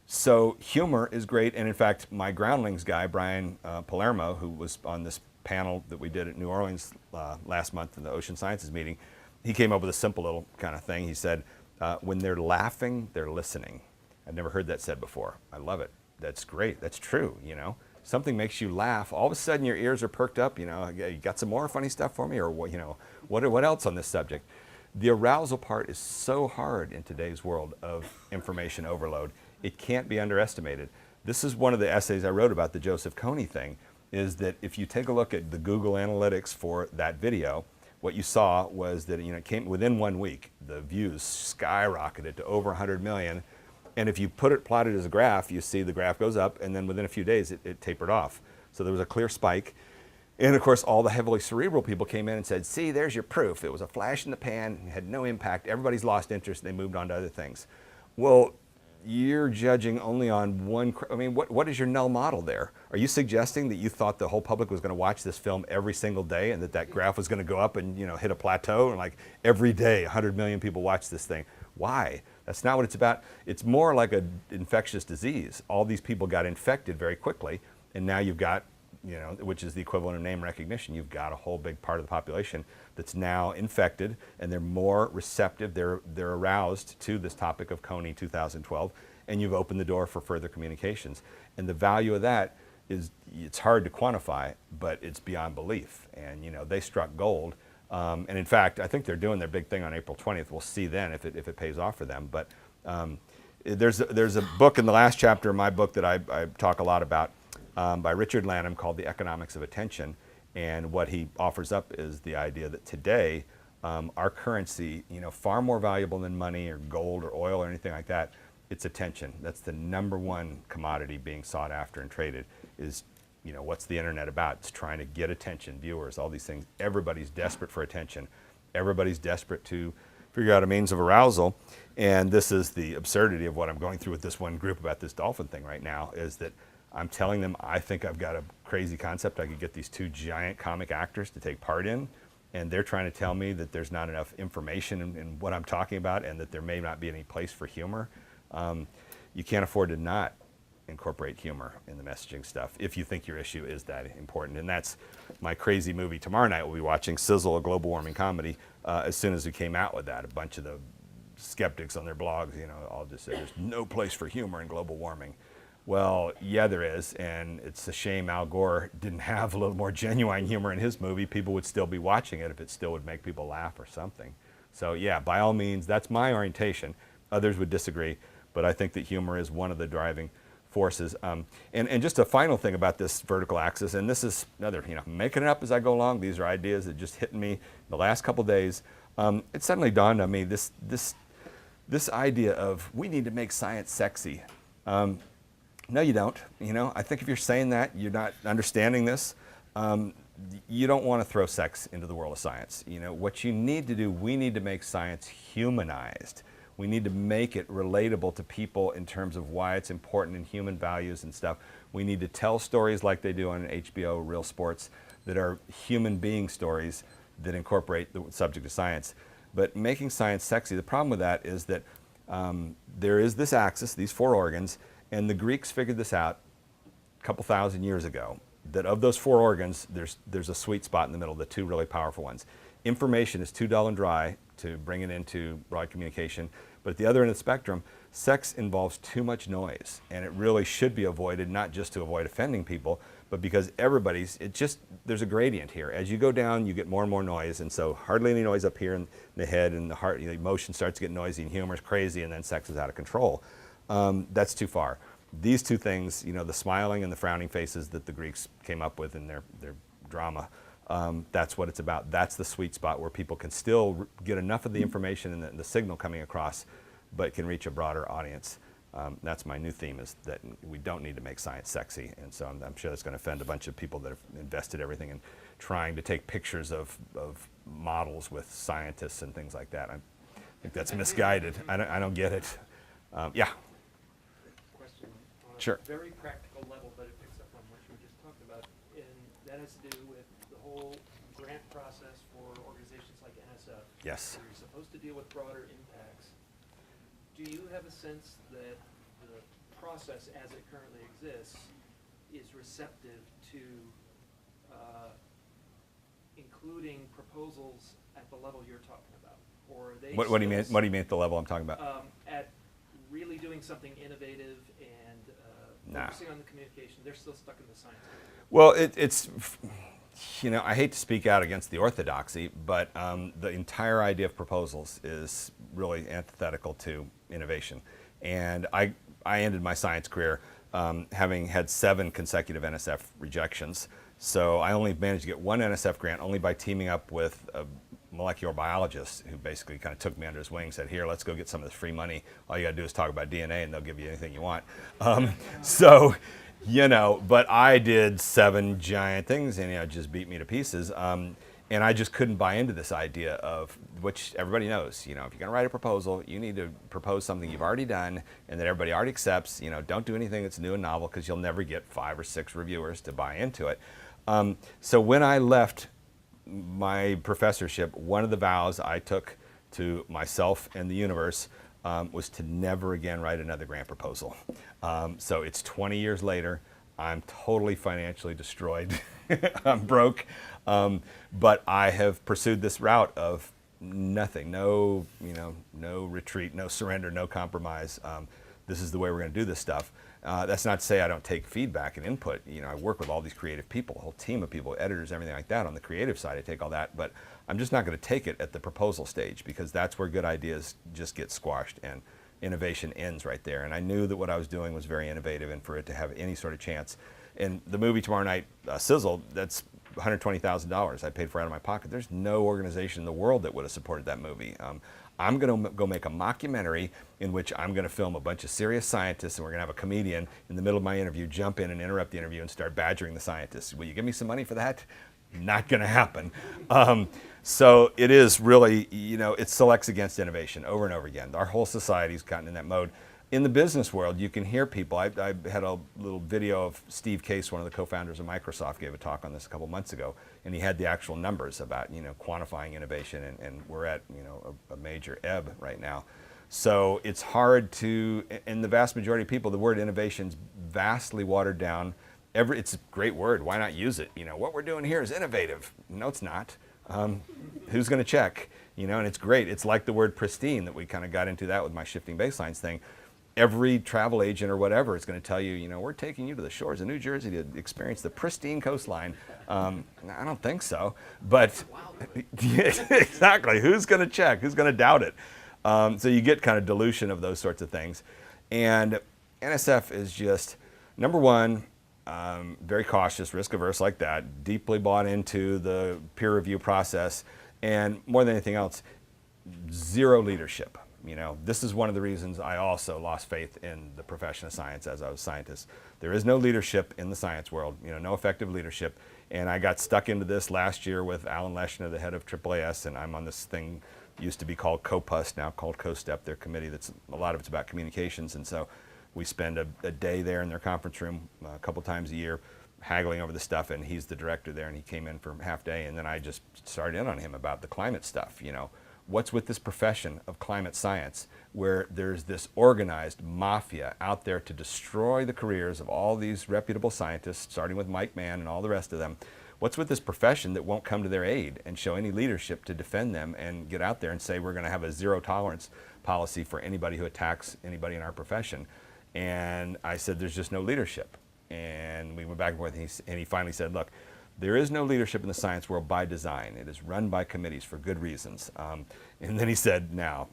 so humor is great, and in fact, my Groundlings guy, Brian Palermo, who was on this panel that we did at New Orleans last month in the Ocean Sciences meeting, he came up with a simple little kind of thing. He said, when they're laughing, they're listening. I've never heard that said before. I love it. That's great. That's true, you know. Something makes you laugh, all of a sudden your ears are perked up, you know, you got some more funny stuff for me, or what, you know, what else on this subject? The arousal part is so hard in today's world of information overload. It can't be underestimated. This is one of the essays I wrote about the Joseph Kony thing, is that if you take a look at the Google Analytics for that video, what you saw was that, you know, it came within 1 week, the views skyrocketed to over 100 million. And if you plot it as a graph, you see the graph goes up, and then within a few days, it tapered off. So there was a clear spike. And of course, all the heavily cerebral people came in and said, see, there's your proof. It was a flash in the pan, it had no impact. Everybody's lost interest, and they moved on to other things. Well, you're judging only on one, I mean, what is your null model there? Are you suggesting that you thought the whole public was going to watch this film every single day and that graph was going to go up and, you know, hit a plateau, and like every day 100 million people watch this thing? Why? That's not what it's about. It's more like an infectious disease. All these people got infected very quickly, and now you've got, you know, which is the equivalent of name recognition, you've got a whole big part of the population that's now infected, and they're more receptive, they're aroused to this topic of Kony 2012, and you've opened the door for further communications. And the value of that is, it's hard to quantify, but it's beyond belief. And, you know, they struck gold. And in fact, I think they're doing their big thing on April 20th. We'll see then if it pays off for them. But there's a book in the last chapter of my book that I talk a lot about by Richard Lanham called The Economics of Attention. And what he offers up is the idea that today our currency, you know, far more valuable than money or gold or oil or anything like that, it's attention. That's the #1 commodity being sought after and traded is, you know, what's the internet about? It's trying to get attention, viewers, all these things. Everybody's desperate for attention. Everybody's desperate to figure out a means of arousal. And this is the absurdity of what I'm going through with this one group about this dolphin thing right now, is that I'm telling them I think I've got a crazy concept I could get these 2 giant comic actors to take part in, and they're trying to tell me that there's not enough information in what I'm talking about and that there may not be any place for humor. You can't afford to not incorporate humor in the messaging stuff if you think your issue is that important. And that's my crazy movie tomorrow night. We'll be watching Sizzle, a global warming comedy, as soon as we came out with that. A bunch of the skeptics on their blogs, you know, all just said there's no place for humor in global warming. Well, yeah, there is, and it's a shame Al Gore didn't have a little more genuine humor in his movie. People would still be watching it if it still would make people laugh or something. So yeah, by all means, that's my orientation. Others would disagree, but I think that humor is one of the driving forces. And just a final thing about this vertical axis, and this is another, you know, making it up as I go along. These are ideas that just hit me the last couple days. It suddenly dawned on me, this idea of we need to make science sexy. No, you don't. You know, I think if you're saying that, you're not understanding this. You don't want to throw sex into the world of science. You know, what you need to do, we need to make science humanized. We need to make it relatable to people in terms of why it's important in human values and stuff. We need to tell stories like they do on HBO Real Sports that are human being stories that incorporate the subject of science. But making science sexy, the problem with that is that there is this axis, these 4 organs, and the Greeks figured this out a couple thousand years ago, that of those 4 organs, there's a sweet spot in the middle, the 2 really powerful ones. Information is too dull and dry to bring it into broad communication, but at the other end of the spectrum, sex involves too much noise, and it really should be avoided, not just to avoid offending people, but because there's a gradient here. As you go down, you get more and more noise, and so hardly any noise up here in the head, and the heart, the emotion starts to get noisy, and humor is crazy, and then sex is out of control. That's too far. These 2 things, you know, the smiling and the frowning faces that the Greeks came up with in their drama, that's what it's about. That's the sweet spot where people can still get enough of the information and the signal coming across, but can reach a broader audience. That's my new theme, is that we don't need to make science sexy. And so I'm sure that's going to offend a bunch of people that have invested everything in trying to take pictures of models with scientists and things like that. I think that's misguided. I don't get it. Yeah. Question on Sure. a very practical level, but it picks up on what you just talked about, and that has to do with the whole grant process for organizations like NSF. Yes. Where you're supposed to deal with broader impacts. Do you have a sense that the process as it currently exists is receptive to including proposals at the level you're talking about? Or are they What do you mean? What do you mean at the level I'm talking about? at really doing something innovative and Nah. focusing on the communication? They're still stuck in the science. Well, it's, I hate to speak out against the orthodoxy, but the entire idea of proposals is really antithetical to innovation. And I ended my science career having had 7 consecutive NSF rejections. So I only managed to get 1 NSF grant only by teaming up with a molecular biologist who basically kind of took me under his wing and said, here, let's go get some of this free money. All you got to do is talk about DNA and they'll give you anything you want. But I did 7 giant things and it just beat me to pieces. And I just couldn't buy into this idea of, which everybody knows, if you're going to write a proposal, you need to propose something you've already done and that everybody already accepts. Don't do anything that's new and novel, because you'll never get 5 or 6 reviewers to buy into it. So when I left my professorship, one of the vows I took to myself and the universe was to never again write another grant proposal. So it's 20 years later. I'm totally financially destroyed. I'm broke. But I have pursued this route of nothing, no retreat, no surrender, no compromise. This is the way we're going to do this stuff. That's not to say I don't take feedback and input. I work with all these creative people, a whole team of people, editors, everything like that. On the creative side, I take all that, but I'm just not going to take it at the proposal stage, because that's where good ideas just get squashed and innovation ends right there. And I knew that what I was doing was very innovative, and for it to have any sort of chance. And the movie tomorrow night, Sizzle, that's $120,000 I paid for out of my pocket. There's no organization in the world that would have supported that movie. I'm going to go make a mockumentary in which I'm going to film a bunch of serious scientists, and we're going to have a comedian in the middle of my interview jump in and interrupt the interview and start badgering the scientists. Will you give me some money for that? Not going to happen. So it is really, it selects against innovation over and over again. Our whole society's gotten in that mode. In the business world, you can hear people. I had a little video of Steve Case, one of the co-founders of Microsoft, gave a talk on this a couple months ago, and he had the actual numbers about quantifying innovation, and we're at a major ebb right now. So it's hard to, in the vast majority of people, the word innovation's vastly watered down. It's a great word. Why not use it? What we're doing here is innovative. No, it's not. Who's going to check? And it's great. It's like the word pristine that we kind of got into that with my shifting baselines thing. Every travel agent or whatever is going to tell you, we're taking you to the shores of New Jersey to experience the pristine coastline. I don't think so, but exactly. Who's going to check? Who's going to doubt it? So you get kind of dilution of those sorts of things. And NSF is just, number one, very cautious, risk averse like that, deeply bought into the peer review process, and more than anything else, zero leadership. This is one of the reasons I also lost faith in the profession of science as I was a scientist. There is no leadership in the science world, no effective leadership. And I got stuck into this last year with Alan Leshner, the head of AAAS, and I'm on this thing, used to be called COPUS, now called COSTEP, their committee that's, a lot of it's about communications. And so we spend a day there in their conference room a couple times a year haggling over the stuff, and he's the director there, and he came in for a half day, and then I just started in on him about the climate stuff, What's with this profession of climate science, where there's this organized mafia out there to destroy the careers of all these reputable scientists, starting with Mike Mann and all the rest of them? What's with this profession that won't come to their aid and show any leadership to defend them and get out there and say we're going to have a zero tolerance policy for anybody who attacks anybody in our profession? And I said, there's just no leadership. And we went back and forth, and he finally said, look, there is no leadership in the science world by design. It is run by committees for good reasons. And then he said, now,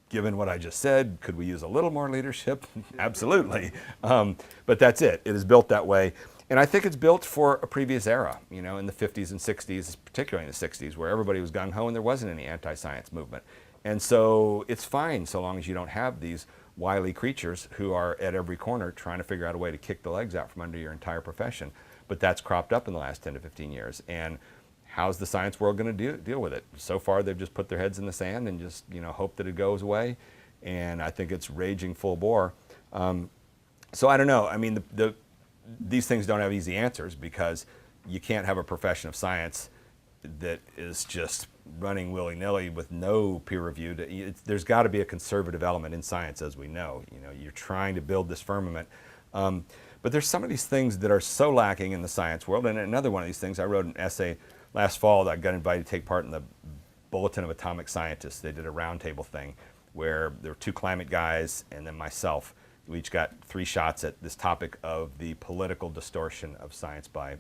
given what I just said, could we use a little more leadership? Absolutely. But that's it. It is built that way. And I think it's built for a previous era, in the 50s and 60s, particularly in the 60s, where everybody was gung-ho and there wasn't any anti-science movement. And so it's fine so long as you don't have these wily creatures who are at every corner trying to figure out a way to kick the legs out from under your entire profession. But that's cropped up in the last 10 to 15 years. And how's the science world going to deal with it? So far, they've just put their heads in the sand and just, hope that it goes away. And I think it's raging full bore. So I don't know. I mean, these things don't have easy answers, because you can't have a profession of science that is just running willy-nilly with no peer review. There's got to be a conservative element in science, as we know. You're trying to build this firmament. But there's some of these things that are so lacking in the science world. And another one of these things, I wrote an essay last fall that I got invited to take part in the Bulletin of Atomic Scientists. They did a roundtable thing where there were 2 climate guys and then myself. We each got 3 shots at this topic of the political distortion of science by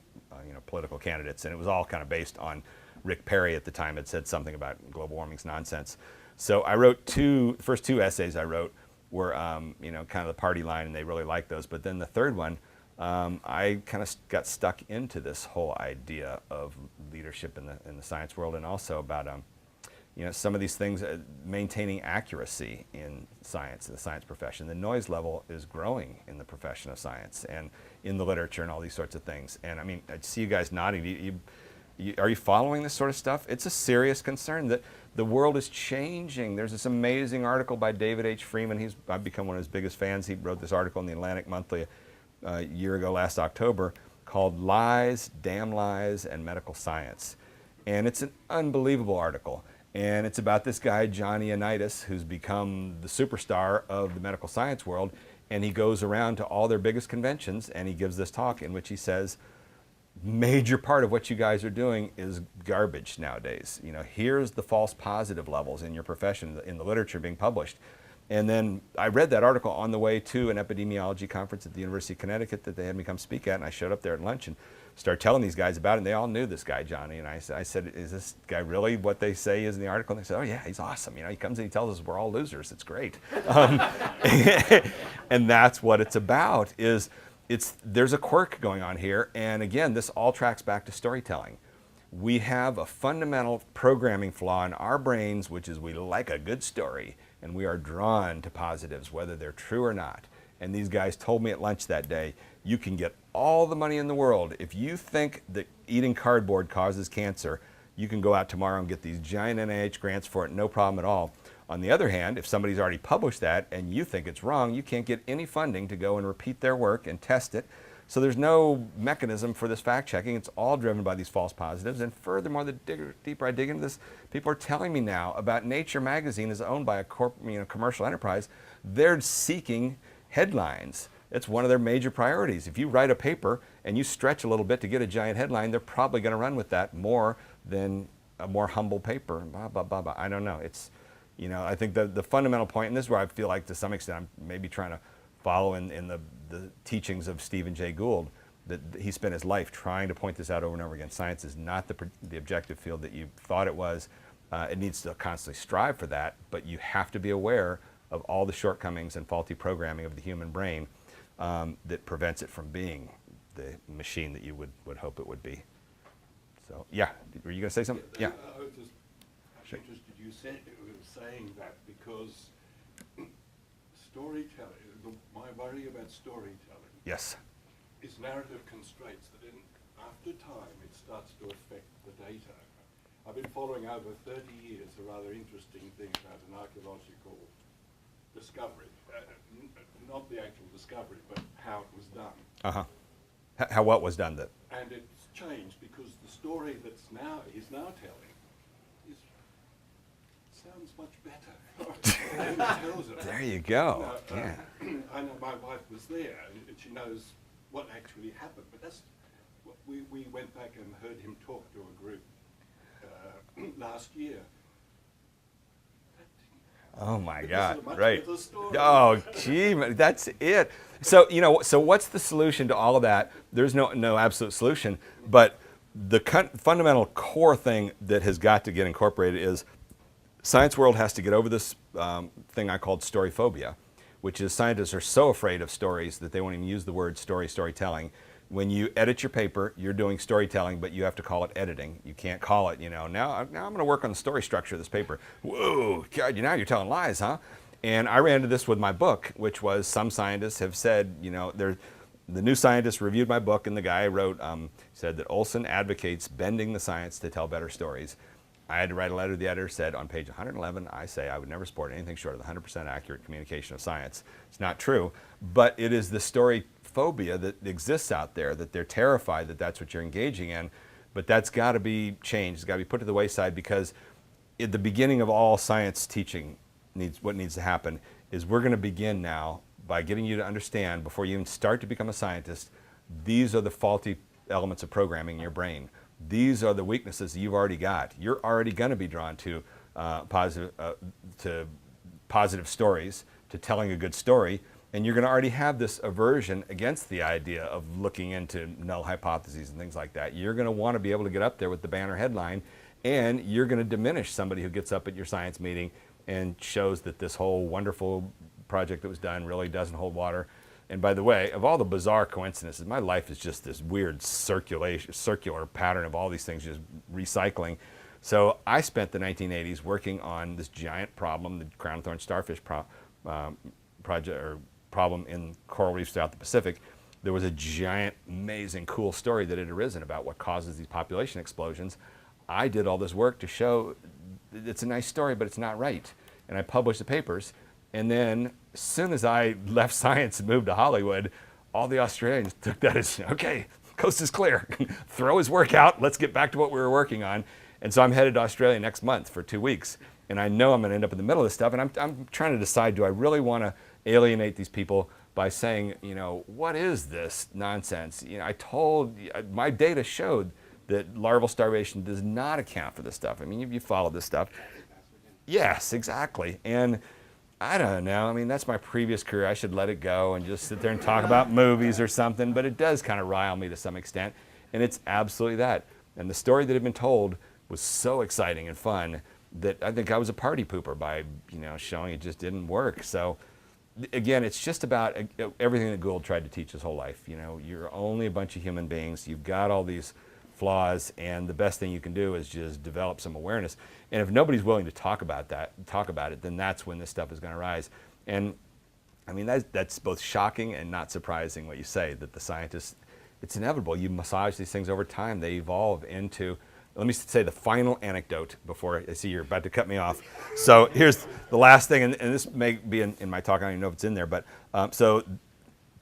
political candidates. And it was all kind of based on Rick Perry at the time had said something about global warming's nonsense. So I wrote the first 2 essays I wrote were kind of the party line, and they really liked those. But then the third one, I kind of got stuck into this whole idea of leadership in the science world, and also about some of these things, maintaining accuracy in science, in the science profession. The noise level is growing in the profession of science and in the literature and all these sorts of things. And I mean, I see you guys nodding. Are you following this sort of stuff? It's a serious concern that the world is changing. There's this amazing article by David H. Freeman. I've become one of his biggest fans. He wrote this article in the Atlantic Monthly a year ago, last October, called Lies, Damn Lies, and Medical Science. And it's an unbelievable article. And it's about this guy, Johnny Unitas, who's become the superstar of the medical science world. And he goes around to all their biggest conventions, and he gives this talk in which he says, major part of what you guys are doing is garbage nowadays. Here's the false positive levels in your profession, in the literature being published. And then I read that article on the way to an epidemiology conference at the University of Connecticut that they had me come speak at, and I showed up there at lunch and started telling these guys about it, and they all knew this guy, Johnny. And I said, is this guy really what they say is in the article? And they said, oh yeah, he's awesome. He comes and he tells us we're all losers. It's great. And that's what it's about, there's a quirk going on here. And again, this all tracks back to storytelling. We have a fundamental programming flaw in our brains, which is we like a good story, and we are drawn to positives, whether they're true or not. And these guys told me at lunch that day, you can get all the money in the world. If you think that eating cardboard causes cancer, you can go out tomorrow and get these giant NIH grants for it, no problem at all. On the other hand, if somebody's already published that and you think it's wrong, you can't get any funding to go and repeat their work and test it. So there's no mechanism for this fact checking. It's all driven by these false positives. And furthermore, the deeper I dig into this, people are telling me now about Nature magazine is owned by a commercial enterprise. They're seeking headlines. It's one of their major priorities. If you write a paper and you stretch a little bit to get a giant headline, they're probably going to run with that more than a more humble paper. Blah, blah, blah, blah. I don't know. I think the fundamental point, and this is where I feel like to some extent I'm maybe trying to follow in the teachings of Stephen Jay Gould, that he spent his life trying to point this out over and over again. Science is not the objective field that you thought it was. It needs to constantly strive for that, but you have to be aware of all the shortcomings and faulty programming of the human brain that prevents it from being the machine that you would hope it would be. So, yeah, were you going to say something? Yeah. I was just interested you saying that, because storytelling, my worry about storytelling, Yes. is narrative constraints that after time it starts to affect the data. I've been following over 30 years a rather interesting thing about an archaeological discovery, not the actual discovery, but how it was done. Uh-huh. How what was done that? And it's changed because the story he's now telling sounds much better. than it tells it. There you go. Yeah. I know my wife was there, and she knows what actually happened. But that's we went back and heard him talk to a group last year. Oh my It was God! a much Right. better story. Oh, gee, that's it. So so what's the solution to all of that? There's no absolute solution, but the fundamental core thing that has got to get incorporated is science world has to get over this thing I called story phobia, which is scientists are so afraid of stories that they won't even use the word storytelling. When you edit your paper, you're doing storytelling, but you have to call it editing. You can't call it, now I'm going to work on the story structure of this paper. Whoa, God, now you're telling lies, huh? And I ran into this with my book, which was some scientists have said, you know, the New Scientist reviewed my book, and the guy wrote, said that Olson advocates bending the science to tell better stories. I had to write a letter to the editor, said on page 111, I say I would never support anything short of the 100% accurate communication of science. It's not true, but it is the story phobia that exists out there, that they're terrified that that's what you're engaging in, but that's got to be changed. It's got to be put to the wayside, because at the beginning of all science teaching, what needs to happen is we're going to begin now by getting you to understand, before you even start to become a scientist, these are the faulty elements of programming in your brain. These are the weaknesses that you've already got. You're already going to be drawn to positive stories, to telling a good story, and you're going to already have this aversion against the idea of looking into null hypotheses and things like that. You're going to want to be able to get up there with the banner headline, and you're going to diminish somebody who gets up at your science meeting and shows that this whole wonderful project that was done really doesn't hold water. And by the way, of all the bizarre coincidences, my life is just this weird circular pattern of all these things just recycling. So I spent the 1980s working on this giant problem, the crown of thorn starfish problem in coral reefs throughout the Pacific. There was a giant, amazing, cool story that had arisen about what causes these population explosions. I did all this work to show it's a nice story, but it's not right. And I published the papers. And then as soon as I left science and moved to Hollywood, all the Australians took that as, okay, coast is clear. Throw his work out. Let's get back to what we were working on. And so I'm headed to Australia next month for 2 weeks. And I know I'm going to end up in the middle of this stuff. And I'm trying to decide, do I really want to alienate these people by saying, you know, what is this nonsense? You know, my data showed that larval starvation does not account for this stuff. I mean, you follow this stuff. Yes, exactly. And I don't know. I mean, that's my previous career. I should let it go and just sit there and talk about movies or something. But it does kind of rile me to some extent. And it's absolutely that. And the story that had been told was so exciting and fun that I think I was a party pooper by, you know, showing it just didn't work. So again, it's just about everything that Gould tried to teach his whole life. You know, you're only a bunch of human beings. You've got all these flaws, and the best thing you can do is just develop some awareness. And if nobody's willing to talk about it, then that's when this stuff is going to rise. And I mean, that's both shocking and not surprising what you say, that the scientists, it's inevitable. You massage these things over time. They evolve into, let me say the final anecdote before I see you're about to cut me off. So here's the last thing, and this may be in my talk, I don't even know if it's in there, but so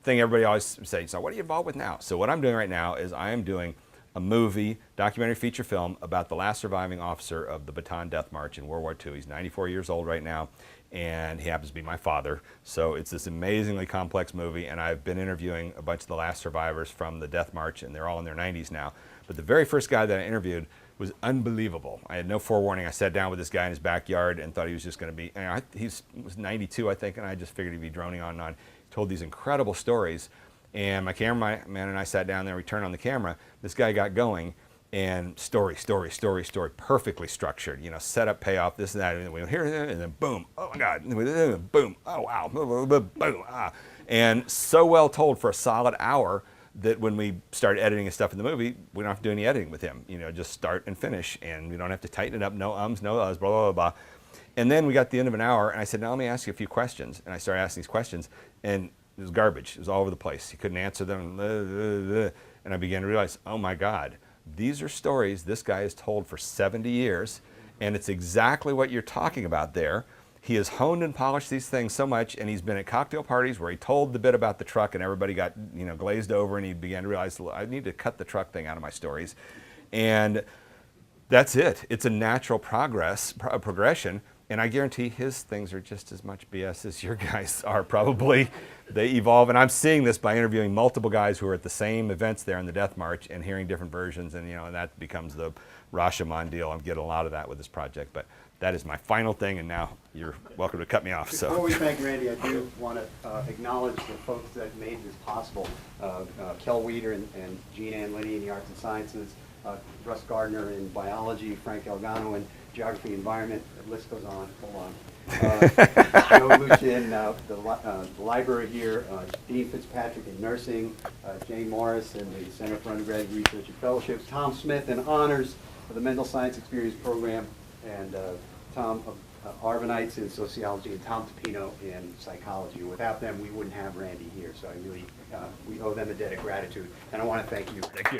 thing everybody always says, so what are you involved with now? So what I'm doing right now is I am doing a movie, documentary feature film about the last surviving officer of the Bataan Death March in World War II. He's 94 years old right now, and he happens to be my father. So it's this amazingly complex movie, and I've been interviewing a bunch of the last survivors from the Death March, and they're all in their 90s now. But the very first guy that I interviewed was unbelievable. I had no forewarning. I sat down with this guy in his backyard and thought he was just going to be, you know, he was 92, I think, and I just figured he'd be droning on and on. He told these incredible stories. And my cameraman and I sat down there, we turned on the camera. This guy got going, and story, perfectly structured. You know, setup, payoff, this and that. And we went here, and then boom, oh my God, boom, oh wow, boom, ah. And so well told for a solid hour that when we started editing his stuff in the movie, we don't have to do any editing with him. You know, just start and finish, and we don't have to tighten it up, no ums, no uhs, blah, blah, blah, blah. And then we got to the end of an hour, and I said, now let me ask you a few questions. And I started asking these questions, and it was garbage. It was all over the place. He couldn't answer them. And I began to realize, oh my God, these are stories this guy has told for 70 years, and it's exactly what you're talking about there. He has honed and polished these things so much, and he's been at cocktail parties where he told the bit about the truck, and everybody got, you know, glazed over, and he began to realize, I need to cut the truck thing out of my stories. And that's it. It's a natural progression. And I guarantee his things are just as much BS as your guys are probably. They evolve, and I'm seeing this by interviewing multiple guys who are at the same events there in the Death March and hearing different versions, and you know, and that becomes the Rashomon deal. I'm getting a lot of that with this project, but that is my final thing, and now you're welcome to cut me off. Before we thank Randy, I do want to acknowledge the folks that made this possible. Kel Weeder and Jean Ann Linney in the arts and sciences, Russ Gardner in biology, Frank Elgano in geography, environment, the list goes on, hold on. Joe Luchin, the library here, Dean Fitzpatrick in nursing, Jane Morris in the Center for Undergraduate Research and Fellowships, Tom Smith in honors for the Mental Science Experience Program, and Tom Arvanites in sociology and Tom Topino in psychology. Without them, we wouldn't have Randy here, so I really, we owe them a debt of gratitude, and I want to thank you. Thank you.